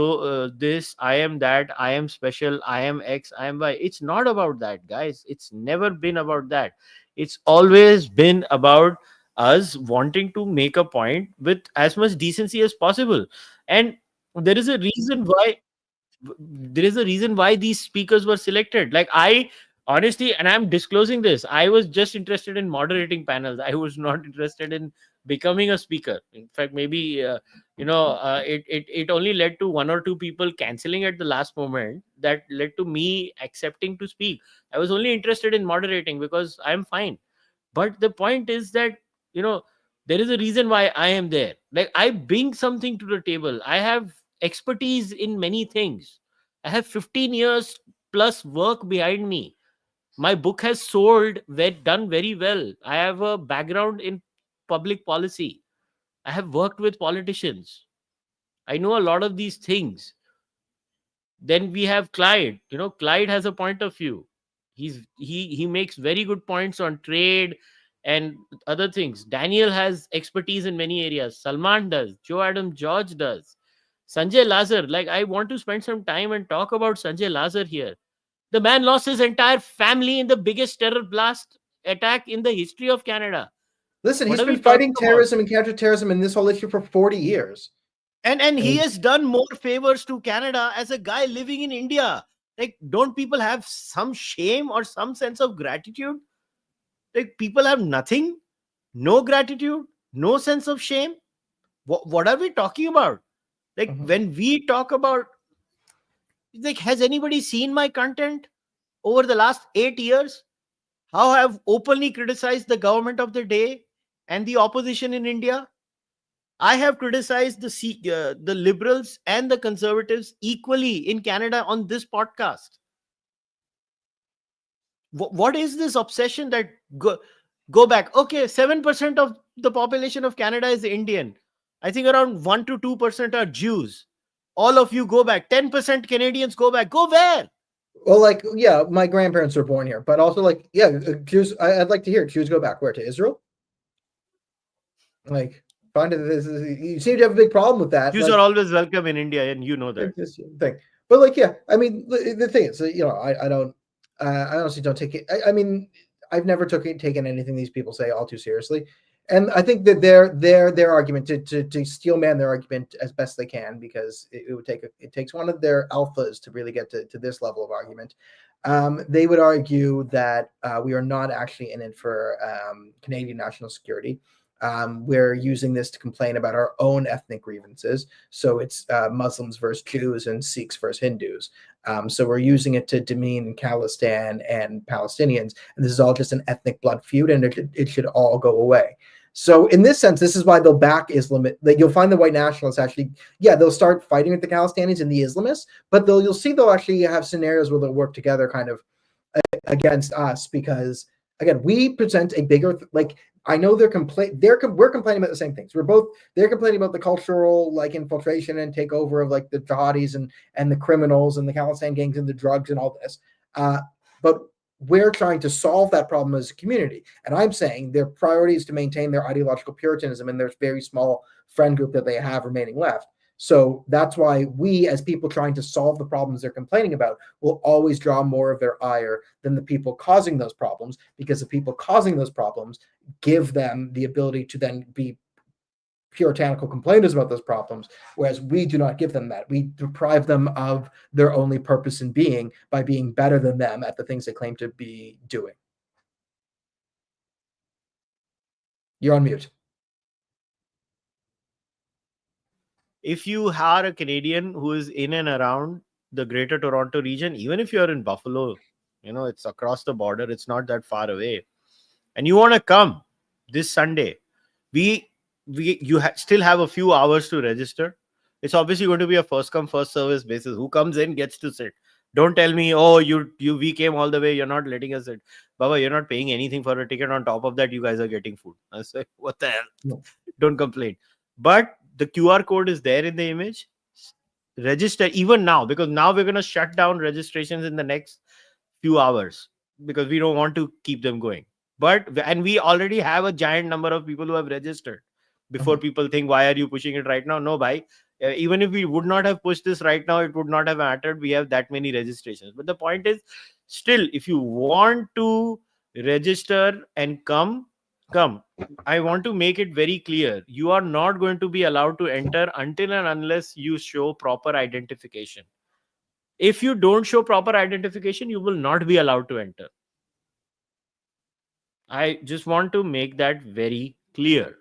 Speaker 1: this, I am that, I am special, I am X, I am Y. It's not about that, guys. It's never been about that. It's always been about us wanting to make a point with as much decency as possible. And there is a reason why these speakers were selected. Like, I honestly, and I'm disclosing this, I was just interested in moderating panels. I was not interested in becoming a speaker. In fact, maybe it only led to one or two people canceling at the last moment that led to me accepting to speak. I was only interested in moderating because I'm fine. But the point is that, there is a reason why I am there. Like, I bring something to the table. I have expertise in many things. I have 15 years plus work behind me. My book has sold, done very well. I have a background in public policy. I have worked with politicians. I know a lot of these things. Then we have Clyde. Clyde has a point of view. He makes very good points on trade and other things. Daniel has expertise in many areas. Salman does. Joe Adam George does. Sanjay Lazar, like, I want to spend some time and talk about Sanjay Lazar here. The man lost his entire family in the biggest terror blast attack in the history of Canada.
Speaker 2: Listen, he's been fighting terrorism and counterterrorism in this whole issue for 40 years.
Speaker 1: And he has done more favors to Canada as a guy living in India. Like, don't people have some shame or some sense of gratitude? Like, people have nothing, no gratitude, no sense of shame. What are we talking about? Like, when we talk about, like, has anybody seen my content over the last 8 years? How I have openly criticized the government of the day and the opposition in India? I have criticized the liberals and the conservatives equally in Canada on this podcast. What is this obsession that go back? Okay, 7% of the population of Canada is Indian. I think around 1 to 2% are Jews. All of you go back. 10% Canadians go back. Go where?
Speaker 2: Well, like, yeah, my grandparents were born here, but also, like, yeah, Jews. I'd like to hear Jews go back. Where, to Israel? Like, find it. You seem to have a big problem with that.
Speaker 1: Jews are always welcome in India, and you know that.
Speaker 2: Thing. But like, yeah, I mean, the thing is, you know, I don't, I honestly don't take it. I mean, I've never taken anything these people say all too seriously, and I think that their argument to steel man their argument as best they can, because it takes one of their alphas to really get to this level of argument. They would argue that we are not actually in it for Canadian national security. We're using this to complain about our own ethnic grievances. So it's Muslims versus Jews and Sikhs versus Hindus. So we're using it to demean Khalistan and Palestinians. And this is all just an ethnic blood feud, and it should all go away. So in this sense, this is why they'll back Islam. Like, you'll find the white nationalists actually, yeah, they'll start fighting with the Khalistanis and the Islamists, but you'll see they'll actually have scenarios where they'll work together kind of against us, because again, we present a bigger, like, I know we're complaining about the same things. They're complaining about the cultural like infiltration and takeover of like the jihadis and the criminals and the Khalistan gangs and the drugs and all this. But we're trying to solve that problem as a community. And I'm saying their priority is to maintain their ideological puritanism and their very small friend group that they have remaining left. So that's why we, as people trying to solve the problems they're complaining about, will always draw more of their ire than the people causing those problems, because the people causing those problems give them the ability to then be puritanical complainers about those problems, whereas we do not give them that. We deprive them of their only purpose in being by being better than them at the things they claim to be doing. You're on mute.
Speaker 1: If you are a Canadian who is in and around the Greater Toronto region, even if you're in Buffalo, you know, it's across the border, it's not that far away, and you want to come this Sunday, still have a few hours to register. It's obviously going to be a first come first service basis. Who comes in gets to sit. Don't tell me, oh, we came all the way, you're not letting us sit. Baba, you're not paying anything for a ticket. On top of that, you guys are getting food. I say, what the hell?
Speaker 2: No.
Speaker 1: Don't complain. But the QR code is there in the image. Register even now, because now we're going to shut down registrations in the next few hours because we don't want to keep them going. And we already have a giant number of people who have registered. Before people think, why are you pushing it right now? No, bhai. Even if we would not have pushed this right now, it would not have mattered. We have that many registrations. But the point is, still, if you want to register and come. I want to make it very clear. You are not going to be allowed to enter until and unless you show proper identification. If you don't show proper identification, you will not be allowed to enter. I just want to make that very clear.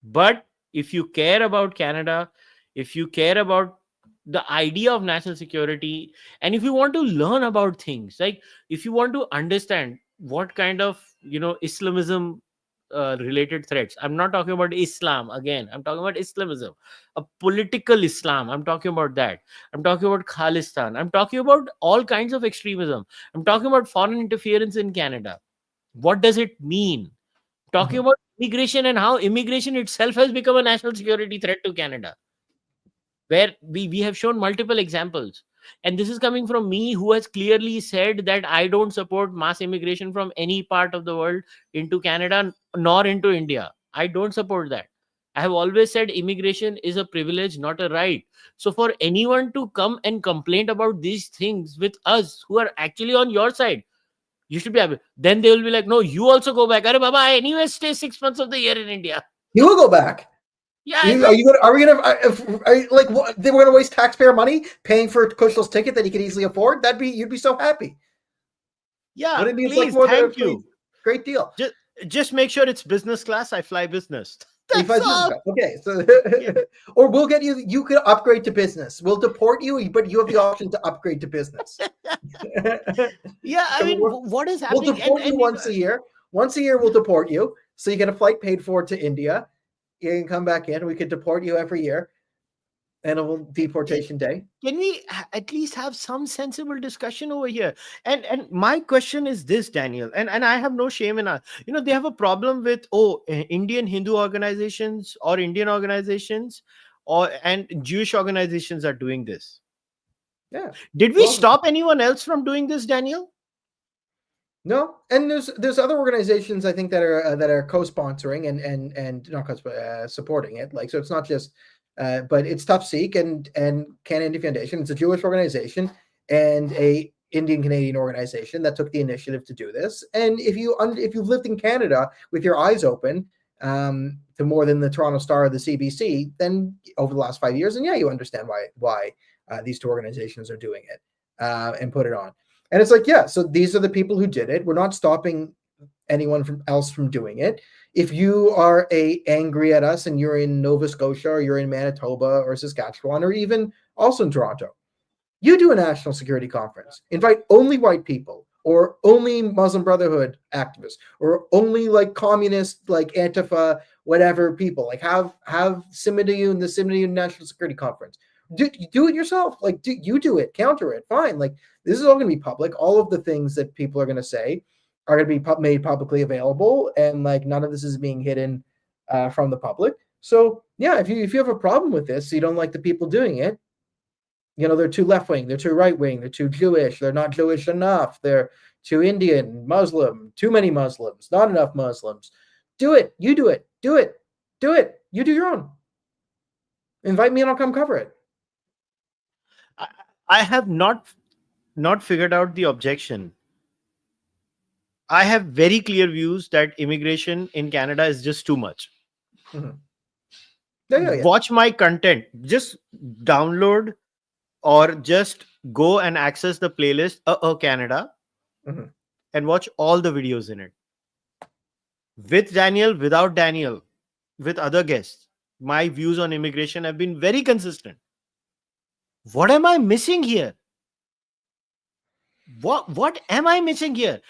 Speaker 1: But if you care about Canada, if you care about the idea of national security, and if you want to learn about things, like if you want to understand what kind of, Islamism related threats. I'm not talking about Islam again. I'm talking about Islamism, a political Islam. I'm talking about that. I'm talking about Khalistan. I'm talking about all kinds of extremism. I'm talking about foreign interference in Canada. What does it mean? Talking about immigration and how immigration itself has become a national security threat to Canada, where we have shown multiple examples. And this is coming from me, who has clearly said that I don't support mass immigration from any part of the world into Canada nor into India. I don't support that. I have always said immigration is a privilege, not a right. So for anyone to come and complain about these things with us who are actually on your side, you should be happy. Then they will be like, no, you also go back. Arey Baba, I anyway stay 6 months of the year in India.
Speaker 2: You will go back.
Speaker 1: Yeah.
Speaker 2: Are we gonna they were gonna waste taxpayer money paying for Kushal's ticket that he could easily afford? You'd be so happy.
Speaker 1: Yeah,
Speaker 2: Wouldn't it be
Speaker 1: please,
Speaker 2: more
Speaker 1: thank you.
Speaker 2: Great deal.
Speaker 1: Just make sure it's business class. I fly business. That's all.
Speaker 2: Okay, so or we'll get you. You could upgrade to business. We'll deport you, but you have the option to upgrade to business.
Speaker 1: Yeah, I mean, what is happening?
Speaker 2: We'll deport you once a year. Once a year, we'll deport you, so you get a flight paid for to India. You can come back in. We could deport you every year, and it will deportation day.
Speaker 1: Can we at least have some sensible discussion over here? And my question is this, Daniel, and I have no shame in that. They have a problem with Indian Hindu organizations or Indian organizations and Jewish organizations are doing this.
Speaker 2: Yeah.
Speaker 1: Did we stop anyone else from doing this, Daniel?
Speaker 2: No, and there's other organizations I think that are co-sponsoring and not supporting it. Like, so it's not just But it's Tough Sikh and Canada Indian Foundation. It's a Jewish organization and a Indian Canadian organization that took the initiative to do this. And if you've lived in Canada with your eyes open to more than the Toronto Star or the CBC, then over the last 5 years, and yeah, you understand why these two organizations are doing it and put it on. And it's like, yeah, so these are the people who did it. We're not stopping anyone else from doing it. If you are angry at us and you're in Nova Scotia or you're in Manitoba or Saskatchewan or even also in Toronto, you do a national security conference. Invite only white people or only Muslim Brotherhood activists or only like communist, like Antifa, whatever people. Like have Simadiyun, the Simadiyun National Security Conference. Do it yourself. Like you do it, counter it. Fine. Like this is all going to be public. All of the things that people are going to say are going to be made publicly available, and like none of this is being hidden from the public. So yeah, if you have a problem with this, you don't like the people doing it. You know, they're too left wing, they're too right wing, they're too Jewish, they're not Jewish enough, they're too Indian, Muslim, too many Muslims, not enough Muslims. Do it. You do it. Do it. Do it. You do your own. Invite me and I'll come cover it.
Speaker 1: I have not figured out the objection. I have very clear views that immigration in Canada is just too much.
Speaker 2: Mm-hmm. Yeah.
Speaker 1: Watch my content. Just download or just go and access the playlist Canada and watch all the videos in it. With Daniel, without Daniel, with other guests, my views on immigration have been very consistent. What am I missing here? What am I missing here?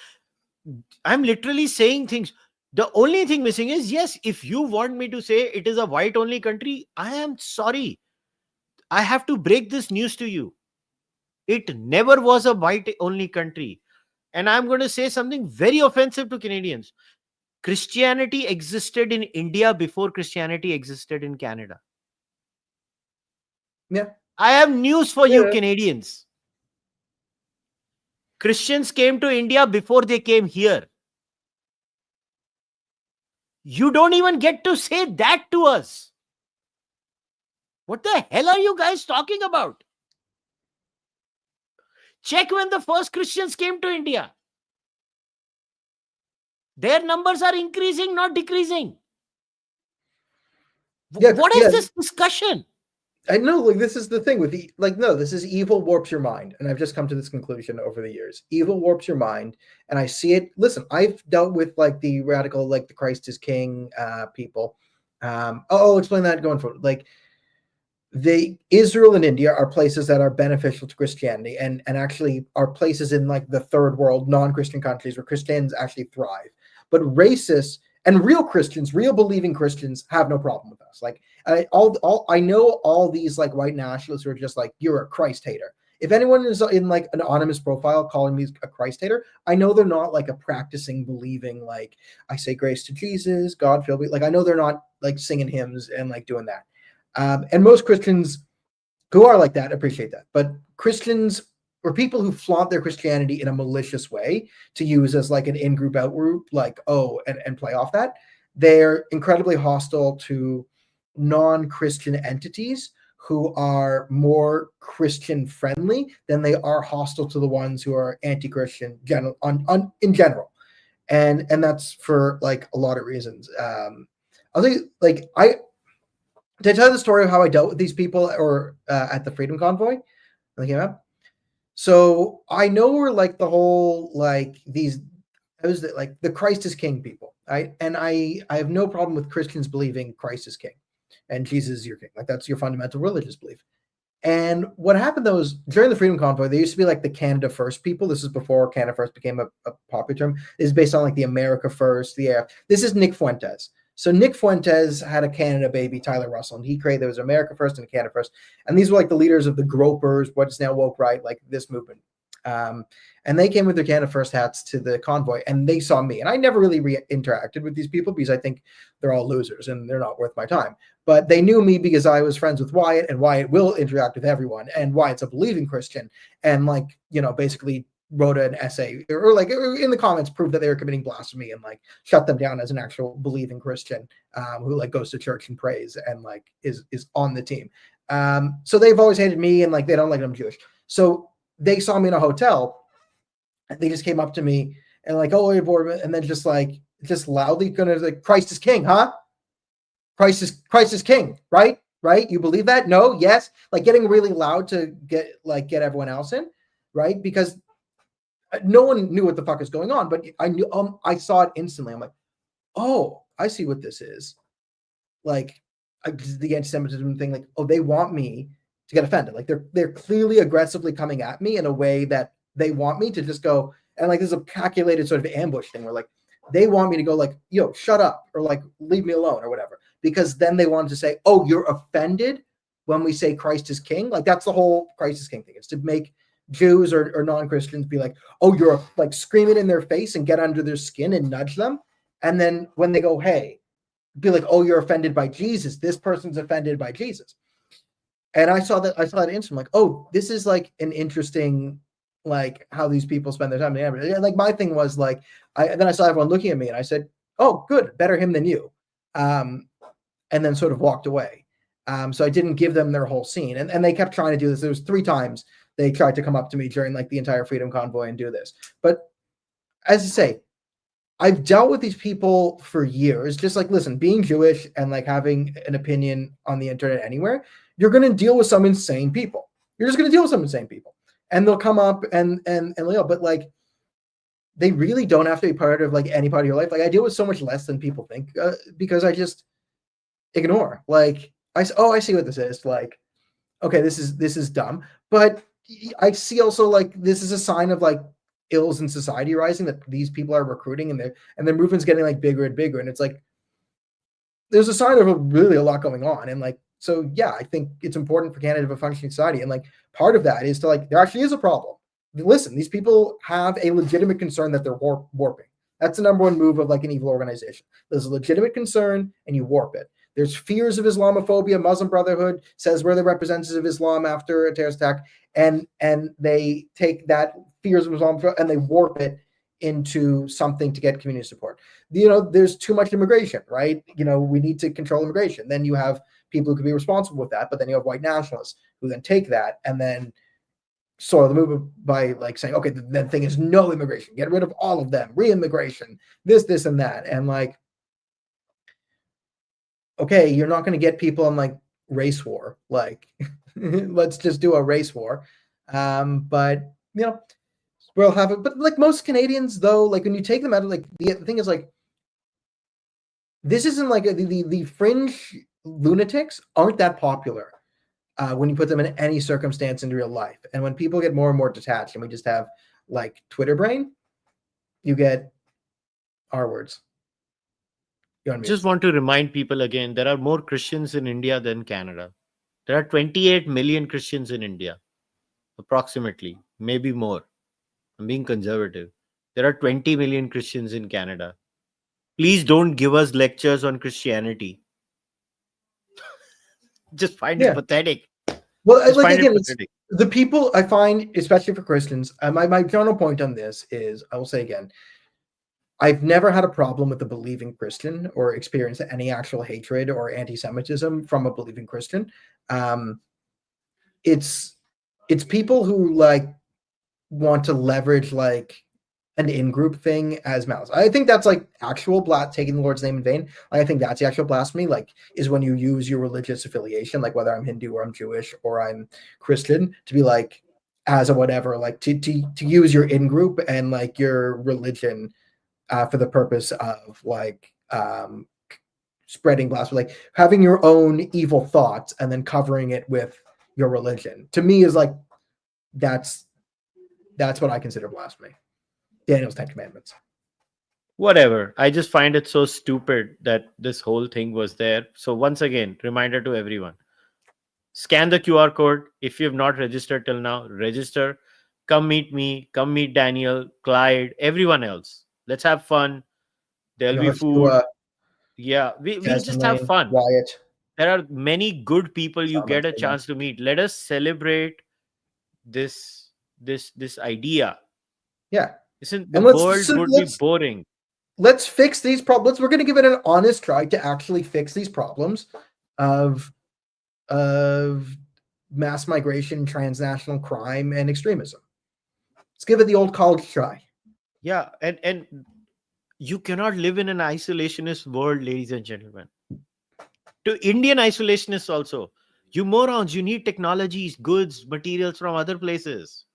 Speaker 1: I'm literally saying things. The only thing missing is, yes, if you want me to say it is a white-only country, I am sorry. I have to break this news to you. It never was a white-only country. And I'm going to say something very offensive to Canadians. Christianity existed in India before Christianity existed in Canada.
Speaker 2: Yeah.
Speaker 1: I have news for you, Canadians. Christians came to India before they came here. You don't even get to say that to us. What the hell are you guys talking about? Check when the first Christians came to India. Their numbers are increasing, not decreasing. What is this discussion?
Speaker 2: I know, like, this is the thing with this is evil warps your mind. And I've just come to this conclusion over the years. Evil warps your mind. And I see it. Listen, I've dealt with like the radical, like the Christ is King people. I'll explain that going forward. Like Israel and India are places that are beneficial to Christianity and actually are places in like the third world, non-Christian countries where Christians actually thrive. But racists and real Christians, real believing Christians have no problem with us. Like I know all these like white nationalists who are just like, you're a Christ hater. If anyone is in like an anonymous profile calling me a Christ hater, I know they're not like a practicing, believing, like I say grace to Jesus, God feel me. Like I know they're not like singing hymns and like doing that. And most Christians who are like that appreciate that. But Christians or people who flaunt their Christianity in a malicious way to use as like an in-group, out-group, like, and play off that, they're incredibly hostile to non-Christian entities who are more Christian friendly than they are hostile to the ones who are anti-Christian in general. And that's for like a lot of reasons. I'll tell you, like, did I tell you the story of how I dealt with these people or at the Freedom Convoy when they came out? So I know we're like the whole, like like the Christ is King people, right? And I have no problem with Christians believing Christ is King and Jesus is your king. Like that's your fundamental religious belief. And what happened though is during the Freedom Convoy, there used to be like the Canada First people. This is before Canada First became a popular term. This is based on like the America First, this is Nick Fuentes. So Nick Fuentes had a Canada baby, Tyler Russell, and there was America First and Canada First. And these were like the leaders of the Gropers, what is now woke right, like this movement. And they came with their Canada First hats to the convoy and they saw me. And I never really interacted with these people because I think they're all losers and they're not worth my time. But they knew me because I was friends with Wyatt, and Wyatt will interact with everyone, and Wyatt's a believing Christian and like, basically wrote an essay or like in the comments proved that they were committing blasphemy and like shut them down as an actual believing Christian who like goes to church and prays and like is on the team. So they've always hated me and like they don't like I'm Jewish. So they saw me in a hotel and they just came up to me and like, oh, and then just loudly gonna like, Christ is king, huh? Christ is king, right? Right? You believe that? No, yes. Like getting really loud to get everyone else in, right? Because no one knew what the fuck is going on, but I knew I saw it instantly. I'm like, oh, I see what this is. Like the anti-Semitism thing, like, oh, they want me to get offended. Like they're clearly aggressively coming at me in a way that they want me to just go, and like there's a calculated sort of ambush thing where like they want me to go like, yo, shut up, or like leave me alone or whatever. Because then they wanted to say, oh, you're offended when we say Christ is king. Like that's the whole Christ is king thing. It's to make Jews or non-Christians be like, oh, you're like scream it in their face and get under their skin and nudge them. And then when they go, hey, be like, oh, you're offended by Jesus. This person's offended by Jesus. And I saw that instant, like, oh, this is like an interesting, like how these people spend their time. Like my thing was like, then I saw everyone looking at me and I said, oh, good, better him than you. And then sort of walked away. So I didn't give them their whole scene. And they kept trying to do this. There was 3 times they tried to come up to me during like the entire Freedom Convoy and do this. But as you say, I've dealt with these people for years. Just like, listen, being Jewish and like having an opinion on the internet anywhere, you're going to deal with some insane people. You're just going to deal with some insane people. And they'll come up and but like, they really don't have to be part of like any part of your life. Like I deal with so much less than people think because I just ignore. Like I see what this is. Like, okay, this is dumb. But I see also like this is a sign of like ills in society rising that these people are recruiting and their movement's getting like bigger and bigger. And it's like there's a sign of really a lot going on. And like so yeah, I think it's important for Canada to have a functioning society. And like part of that is to like there actually is a problem. Listen, these people have a legitimate concern that they're warping. That's the number one move of like an evil organization. There's a legitimate concern and you warp it. There's fears of Islamophobia. Muslim Brotherhood says we're the representatives of Islam after a terrorist attack, and they take that fears of Islam and they warp it into something to get community support. There's too much immigration, right? We need to control immigration. Then you have people who could be responsible with that, but then you have white nationalists who then take that and then soil the movement by like saying, okay, the thing is no immigration, get rid of all of them, re-immigration, this and that. And like, okay, you're not going to get people in like race war. Like, let's just do a race war. But we'll have it. But like most Canadians, though, like when you take them out of like the thing is like, this isn't like the fringe lunatics aren't that popular when you put them in any circumstance in real life. And when people get more and more detached, and we just have like Twitter brain, you get R words.
Speaker 1: Just want to remind people again, there are more Christians in India than Canada. There are 28 million Christians in India, approximately, maybe more. I'm being conservative. There are 20 million Christians in Canada. Please don't give us lectures on Christianity. Just find it pathetic.
Speaker 2: Well, like again, the people I find, especially for Christians, my general point on this is, I will say again, I've never had a problem with a believing Christian or experienced any actual hatred or anti-Semitism from a believing Christian. It's people who like want to leverage like an in-group thing as malice. I think that's like actual taking the Lord's name in vain. I think that's the actual blasphemy, like is when you use your religious affiliation, like whether I'm Hindu or I'm Jewish or I'm Christian, to be like as a whatever, like to use your in-group and like your religion for the purpose of like spreading blasphemy, like having your own evil thoughts and then covering it with your religion. To me, is like that's what I consider blasphemy. Daniel's 10 Commandments.
Speaker 1: Whatever. I just find it so stupid that this whole thing was there. So once again, reminder to everyone: scan the QR code. If you have not registered till now, register. Come meet me. Come meet Daniel, Clyde, everyone else. Let's have fun. There'll be food. We'll just have fun.
Speaker 2: Wyatt.
Speaker 1: There are many good people you get a chance to meet. Let us celebrate this idea
Speaker 2: Yeah.
Speaker 1: Listen, the
Speaker 2: And let's-
Speaker 1: world
Speaker 2: so
Speaker 1: would be
Speaker 2: let's-
Speaker 1: boring.
Speaker 2: Let's fix these problems. We're going to give it an honest try to actually fix these problems of mass migration, transnational crime, and extremism. Let's give it the old college try.
Speaker 1: Yeah, and you cannot live in an isolationist world, ladies and gentlemen. To Indian isolationists also, you morons, you need technologies, goods, materials from other places.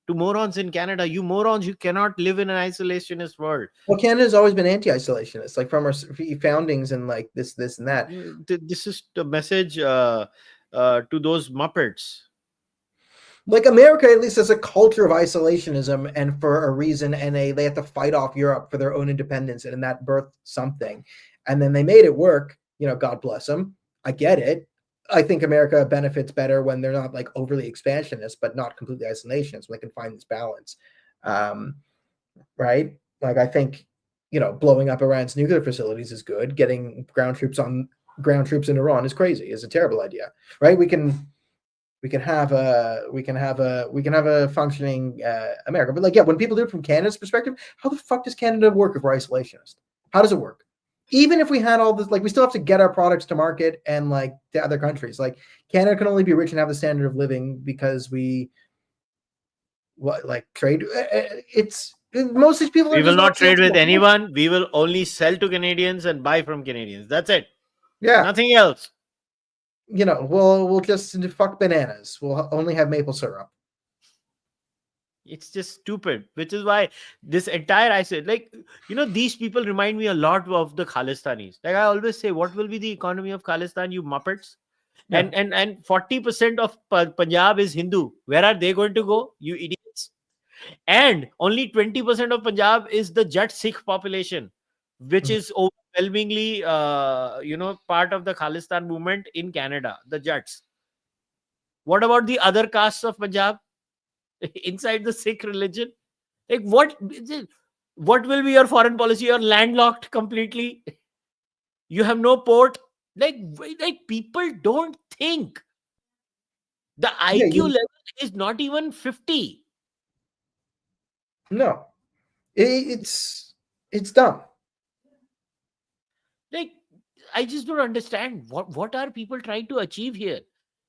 Speaker 1: To morons in Canada, you morons, you cannot live in an isolationist world.
Speaker 2: Well, Canada's always been anti-isolationist, like from our foundings and like this and that.
Speaker 1: This is the message to those Muppets.
Speaker 2: Like America at least has a culture of isolationism, and for a reason, and they have to fight off Europe for their own independence, and that birthed something, and then they made it work. God bless them. I get it. I think America benefits better when they're not like overly expansionist, but not completely isolationist. When they can find this balance, right? Like I think blowing up Iran's nuclear facilities is good. Getting ground troops in Iran is crazy. Is a terrible idea, right? We can have a functioning America, but like when people do it from Canada's perspective, how the fuck does Canada work if we're isolationist? How does it work? Even if we had all this, like we still have to get our products to market and like to other countries. Like Canada can only be rich and have the standard of living because we trade. It's most of these people.
Speaker 1: We will not trade with anyone. We will only sell to Canadians and buy from Canadians. That's it.
Speaker 2: Yeah,
Speaker 1: nothing else.
Speaker 2: We'll just fuck bananas. We'll only have maple syrup.
Speaker 1: It's just stupid, which is why this entire these people remind me a lot of the Khalistanis. Like I always say, what will be the economy of Khalistan, you Muppets? Yeah. And 40% of Punjab is Hindu. Where are they going to go, you idiots? And only 20% of Punjab is the Jat Sikh population, which is overwhelmingly part of the Khalistan movement in Canada, the Jats. What about the other castes of Punjab inside the Sikh religion? Like what will be your foreign policy? You're landlocked completely. You have no port. Like people don't think. The IQ level is not even 50.
Speaker 2: No, it's dumb.
Speaker 1: Like I just don't understand what are people trying to achieve here.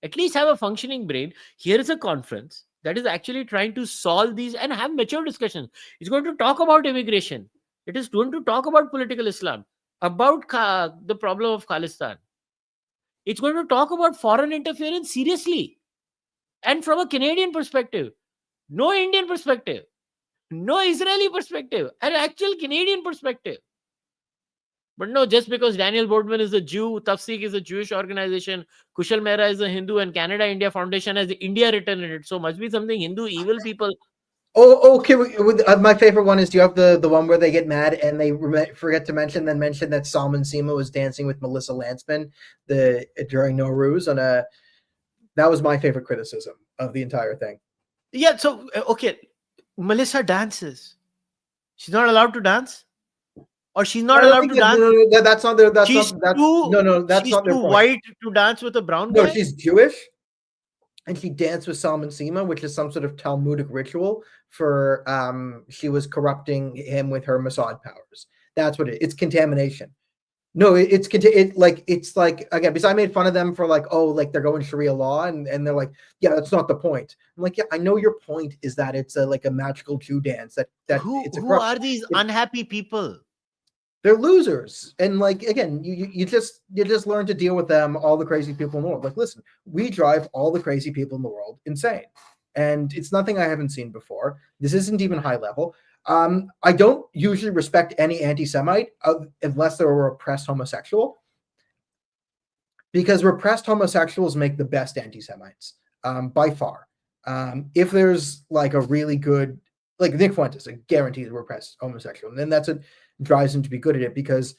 Speaker 1: At least have a functioning brain. Here is a conference that is actually trying to solve these and have mature discussions. It's going to talk about immigration. It is going to talk about political Islam, about the problem of Khalistan. It's going to talk about foreign interference seriously. And from a Canadian perspective, no Indian perspective, no Israeli perspective, an actual Canadian perspective. But no, just because Daniel Boardman is a Jew, Tafsik is a Jewish organization, Kushalmehra is a Hindu, and Canada India Foundation has India written in it. So must be something Hindu evil people.
Speaker 2: Oh, okay. My favorite one is, do you have the one where they get mad and they forget to mention that Salman Seema was dancing with Melissa Lantsman during Nowruz on a. That was my favorite criticism of the entire thing.
Speaker 1: Yeah. So okay, Melissa dances. She's not allowed to dance. Or she's not allowed to dance.
Speaker 2: No, that's not their. That's
Speaker 1: she's
Speaker 2: not. That's
Speaker 1: too,
Speaker 2: no. That's
Speaker 1: she's
Speaker 2: not their
Speaker 1: too
Speaker 2: point.
Speaker 1: white to dance with a brown guy.
Speaker 2: No, she's Jewish, and she danced with Salman Seema, which is some sort of Talmudic ritual for. She was corrupting him with her Mossad powers. That's what it's contamination. No, it's like again, because I made fun of them for they're going Sharia law, and they're like, yeah, that's not the point. I'm like, yeah, I know your point is that it's a magical Jew dance that
Speaker 1: who
Speaker 2: it's
Speaker 1: are these unhappy people?
Speaker 2: They're losers, and again, you just learn to deal with them. All the crazy people in the world. Like, listen, we drive all the crazy people in the world insane, and it's nothing I haven't seen before. This isn't even high level. I don't usually respect any anti-Semite unless they're a repressed homosexual, because repressed homosexuals make the best anti-Semites by far. If there's a really good, Nick Fuentes, a guaranteed repressed homosexual, and then that's what drives him to be good at it, because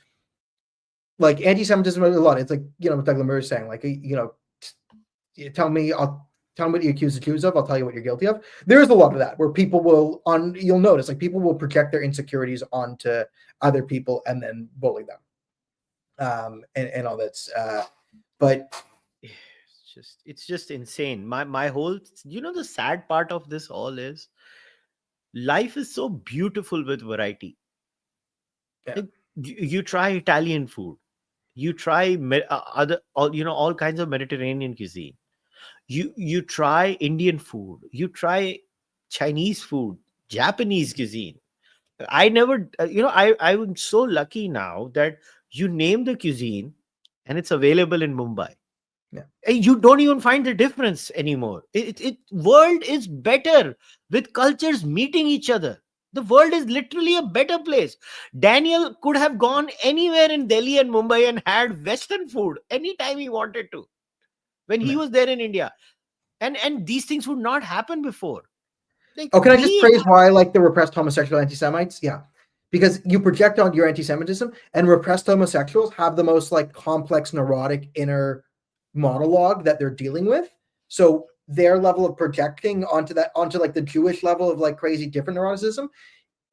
Speaker 2: anti-Semitism a lot. It's Doug Lemire is saying, tell me what you accuse the Jews of, I'll tell you what you're guilty of. There is a lot of that where people will you'll notice people will project their insecurities onto other people and then bully them. And all that's but
Speaker 1: it's just insane. My whole the sad part of this all is, life is so beautiful with variety.
Speaker 2: Yeah.
Speaker 1: Like, you try Italian food, you try all kinds of Mediterranean cuisine. You try Indian food, you try Chinese food, Japanese cuisine. I never, I'm so lucky now that you name the cuisine and it's available in Mumbai.
Speaker 2: Yeah.
Speaker 1: And you don't even find the difference anymore. World is better with cultures meeting each other. The world is literally a better place. Daniel could have gone anywhere in Delhi and Mumbai and had Western food anytime he wanted to when he
Speaker 2: Yeah.
Speaker 1: was there in India. And these things would not happen before. Like,
Speaker 2: Oh, can I just praise why I like the repressed homosexual anti-Semites? Yeah. Because you project on your anti-Semitism, and repressed homosexuals have the most like complex neurotic inner monologue that they're dealing with. So their level of projecting onto like the Jewish level of like crazy different neuroticism,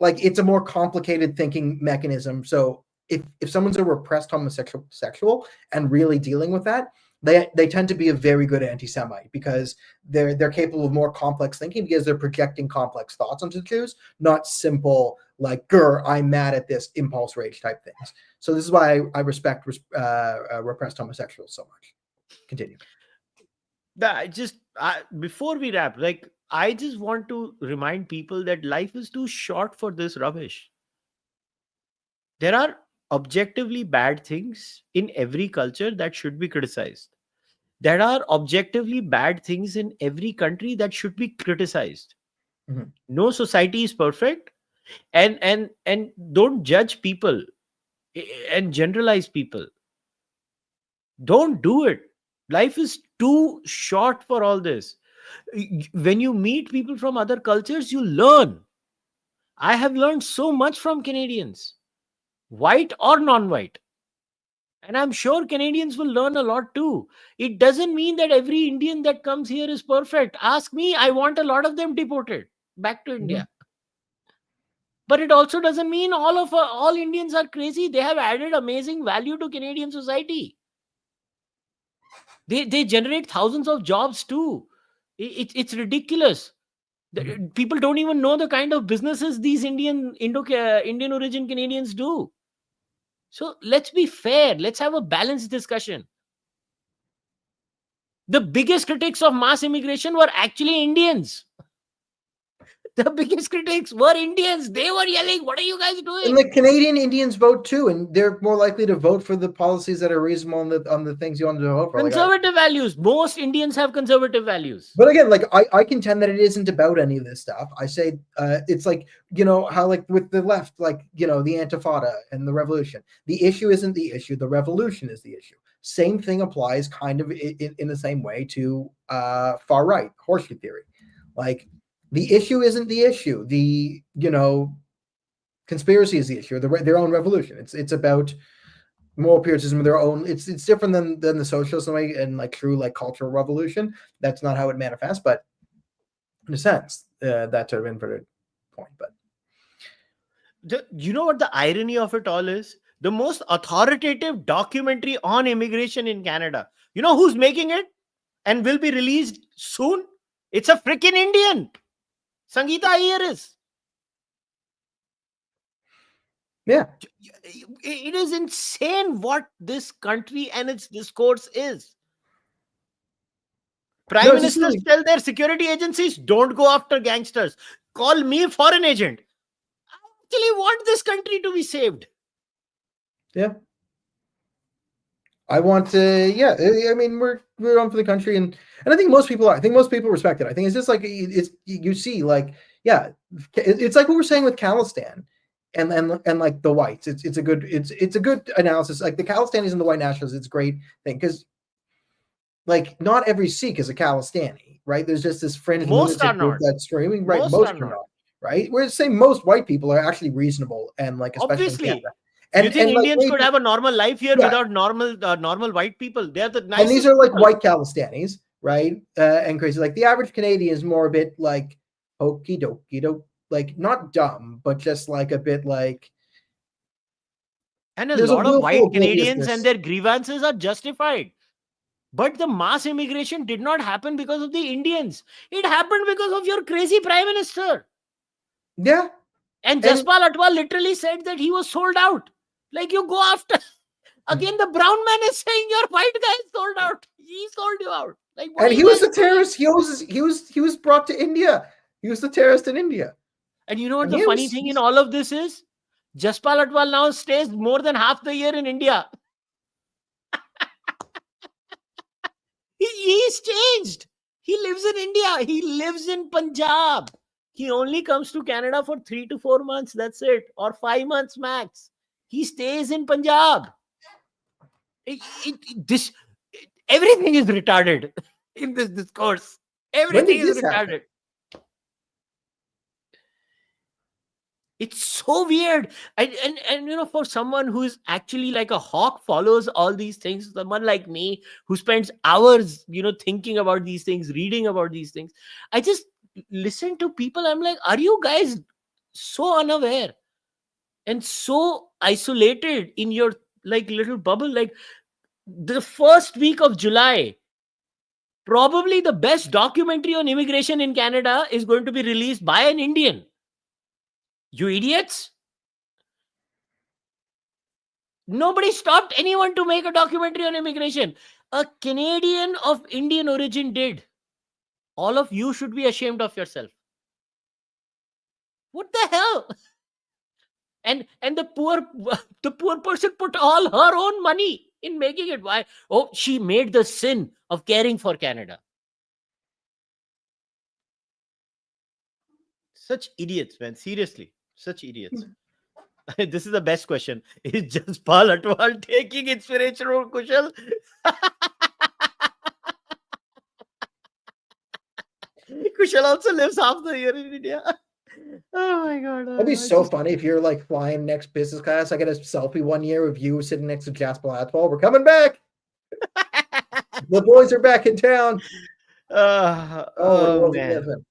Speaker 2: like it's a more complicated thinking mechanism. So if someone's a repressed homosexual and really dealing with that, they tend to be a very good anti-Semite because they're capable of more complex thinking because they're projecting complex thoughts onto the Jews, not simple like "grr, I'm mad at this" impulse rage type things. So this is why I respect repressed homosexuals so much. Continue.
Speaker 1: Before we wrap, like, I just want to remind people that life is too short for this rubbish. There are objectively bad things in every culture that should be criticized. There are objectively bad things in every country that should be criticized.
Speaker 2: Mhm.
Speaker 1: No society is perfect, and don't judge people and generalize people. Don't do it. Life is too short for all this. When you meet people from other cultures, you learn. I have learned so much from Canadians, white or non-white. And I'm sure Canadians will learn a lot too. It doesn't mean that every Indian that comes here is perfect. Ask me, I want a lot of them deported back to India. But it also doesn't mean all Indians are crazy. They have added amazing value to Canadian society. They generate thousands of jobs too. It's ridiculous. People don't even know the kind of businesses these Indian origin Canadians do. So let's be fair. Let's have a balanced discussion. The biggest critics of mass immigration were actually Indians. The biggest critics were Indians. They were yelling, "What are you guys doing?"
Speaker 2: And the Canadian Indians vote too, and they're more likely to vote for the policies that are reasonable on the things you want to vote for.
Speaker 1: Conservative values. Most Indians have conservative values.
Speaker 2: But again, like I contend that it isn't about any of this stuff. I say it's like, how like with the left, like, the Intifada and the revolution. The issue isn't the issue. The revolution is the issue. Same thing applies kind of in the same way to far right, horseshoe theory. Like, the issue isn't the issue. The, conspiracy is the issue. Their own revolution. It's about moral patriotism of their own. It's different than the socialist way and like true like cultural revolution. That's not how it manifests, but in a sense, that's sort of inverted point. But
Speaker 1: You know what the irony of it all is? The most authoritative documentary on immigration in Canada. You know who's making it and will be released soon? It's a freaking Indian. Sangeeta Iyer is.
Speaker 2: yeah.
Speaker 1: It is insane what this country and its discourse is. Prime ministers tell their security agencies, don't go after gangsters. Call me foreign agent. I actually want this country to be saved.
Speaker 2: Yeah. I want to, I mean, we're on for the country, and I think most people are. I think most people respect it. I think it's just like, you see, like, it's like what we're saying with Khalistan and like the whites. It's a good analysis. Like the Khalistanis and the white nationalists, it's a great thing because, like, not every Sikh is a Khalistani, right? There's just this fringe lunatic group that's screaming, right? Most are not, right? Whereas saying most white people are actually reasonable and like, especially in Canada.
Speaker 1: And you think Indians could have a normal life here without normal white people? They're the nicest.
Speaker 2: And these are like white Khalistanis, right? And crazy. Like the average Canadian is more a bit like hokey dokey, like not dumb, but just like a bit like.
Speaker 1: And a lot of white Canadians and their grievances are justified. But the mass immigration did not happen because of the Indians. It happened because of your crazy prime minister.
Speaker 2: Yeah.
Speaker 1: And Jaspal Atwal literally said that he was sold out. Like, you go after. Again, the brown man is saying your white guy is sold out. He sold you out. Like, what
Speaker 2: And
Speaker 1: are
Speaker 2: he
Speaker 1: you
Speaker 2: was
Speaker 1: guys
Speaker 2: the terrorist. He was brought to India. He was the terrorist in India.
Speaker 1: And you know what
Speaker 2: And
Speaker 1: the
Speaker 2: he
Speaker 1: funny
Speaker 2: was-
Speaker 1: thing in all of this is? Jaspal Atwal now stays more than half the year in India. He's changed. He lives in India. He lives in Punjab. He only comes to Canada for 3 to 4 months. That's it. Or 5 months max. He stays in Punjab. Everything is retarded in this discourse. Everything
Speaker 2: did
Speaker 1: is
Speaker 2: this
Speaker 1: retarded.
Speaker 2: happen?
Speaker 1: It's so weird. And you know, for someone who's actually like a hawk, follows all these things, someone like me who spends hours, you know, thinking about these things, reading about these things, I just listen to people. I'm like, are you guys so unaware and so isolated in your like little bubble? Like, the first week of July, probably the best documentary on immigration in Canada is going to be released by an Indian. You idiots. Nobody stopped anyone to make a documentary on immigration. A Canadian of Indian origin did. All of you should be ashamed of yourself. What the hell? And the poor person put all her own money in making it. Why? Oh, she made the sin of caring for Canada. Such idiots, man. Seriously, such idiots. This is the best question. Is Jaspal Atwal taking inspiration from Kushal? Kushal also lives half the year in India. Oh my god.
Speaker 2: That'd be so funny if you're like flying next business class. I get a selfie one year of you sitting next to Jaspal Atwal. We're coming back. The boys are back in town.
Speaker 1: Oh man.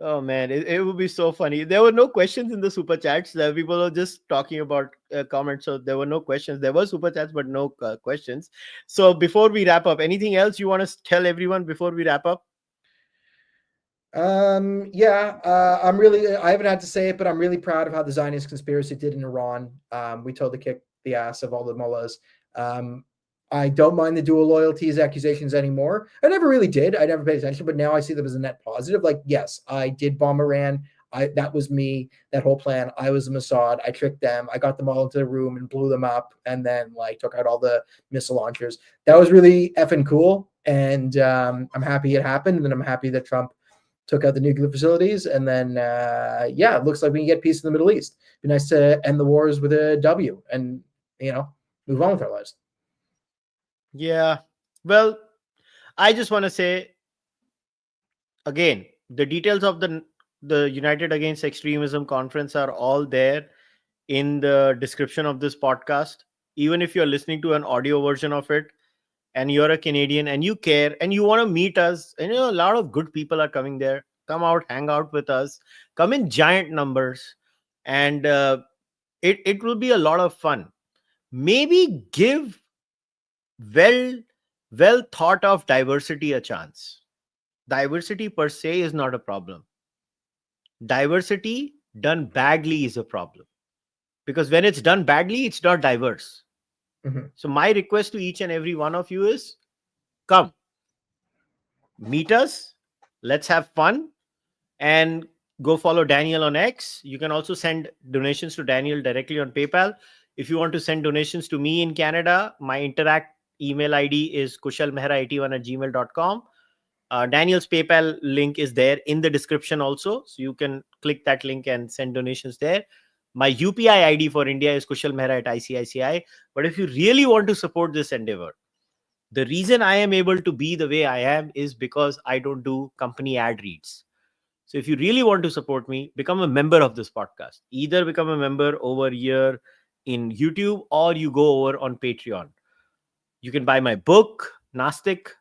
Speaker 1: Oh man, it would be so funny. There were no questions in the super chats. People were just talking about comments, so there were no questions. There were super chats, but no questions. So before we wrap up, anything else you want to tell everyone before we wrap up?
Speaker 2: I'm really, I haven't had to say it, but I'm really proud of how the Zionist conspiracy did in Iran. We totally kicked the ass of all the mullahs. I don't mind the dual loyalties accusations anymore. I never really did. I never paid attention, but now I see them as a net positive. Like, yes, I did bomb Iran. That was me, that whole plan. I was the Mossad. I tricked them. I got them all into the room and blew them up and then like took out all the missile launchers. That was really effing cool. And I'm happy it happened. And then I'm happy that Trump took out the nuclear facilities. And then, it looks like we can get peace in the Middle East. It'd be nice to end the wars with a W and, move on with our lives.
Speaker 1: Yeah. Well, I just want to say, again, the details of the United Against Extremism conference are all there in the description of this podcast. Even if you're listening to an audio version of it and you're a Canadian and you care and you want to meet us, and a lot of good people are coming there. Come out, hang out with us, come in giant numbers, and it will be a lot of fun. Maybe give well thought of diversity a chance. Diversity per se is not a problem. Diversity done badly is a problem, because when it's done badly, it's not diverse.
Speaker 2: Mm-hmm.
Speaker 1: So my request to each and every one of you is, come meet us, let's have fun, and go follow Daniel on X. You can also send donations to Daniel directly on PayPal. If you want to send donations to me in Canada, my Interac email ID is kushalmehra81@gmail.com. Daniel's PayPal link is there in the description also. So you can click that link and send donations there. My UPI ID for India is kushalmehra@icici. But if you really want to support this endeavor, the reason I am able to be the way I am is because I don't do company ad reads. So if you really want to support me, become a member of this podcast. Either become a member over here in YouTube or you go over on Patreon. You can buy my book, Nastic.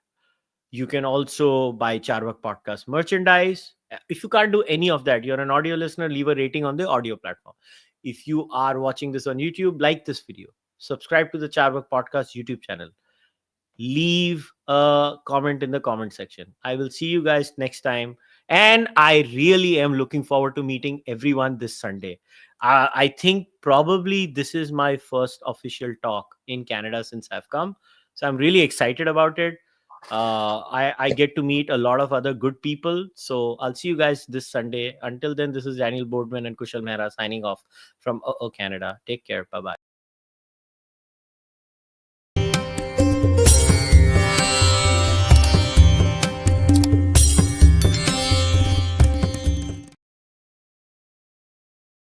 Speaker 1: You can also buy Cārvāka podcast merchandise. If you can't do any of that, you're an audio listener, leave a rating on the audio platform. If you are watching this on YouTube, like this video. Subscribe to the Cārvāka podcast YouTube channel. leave a comment in the comment section. I will see you guys next time. And I really am looking forward to meeting everyone this Sunday. I think probably this is my first official talk in Canada since I've come. So I'm really excited about it. I get to meet a lot of other good people. So I'll see you guys this Sunday. Until then, this is Daniel Boardman and Kushal Mehra signing off from Canada. Take care. Bye-bye.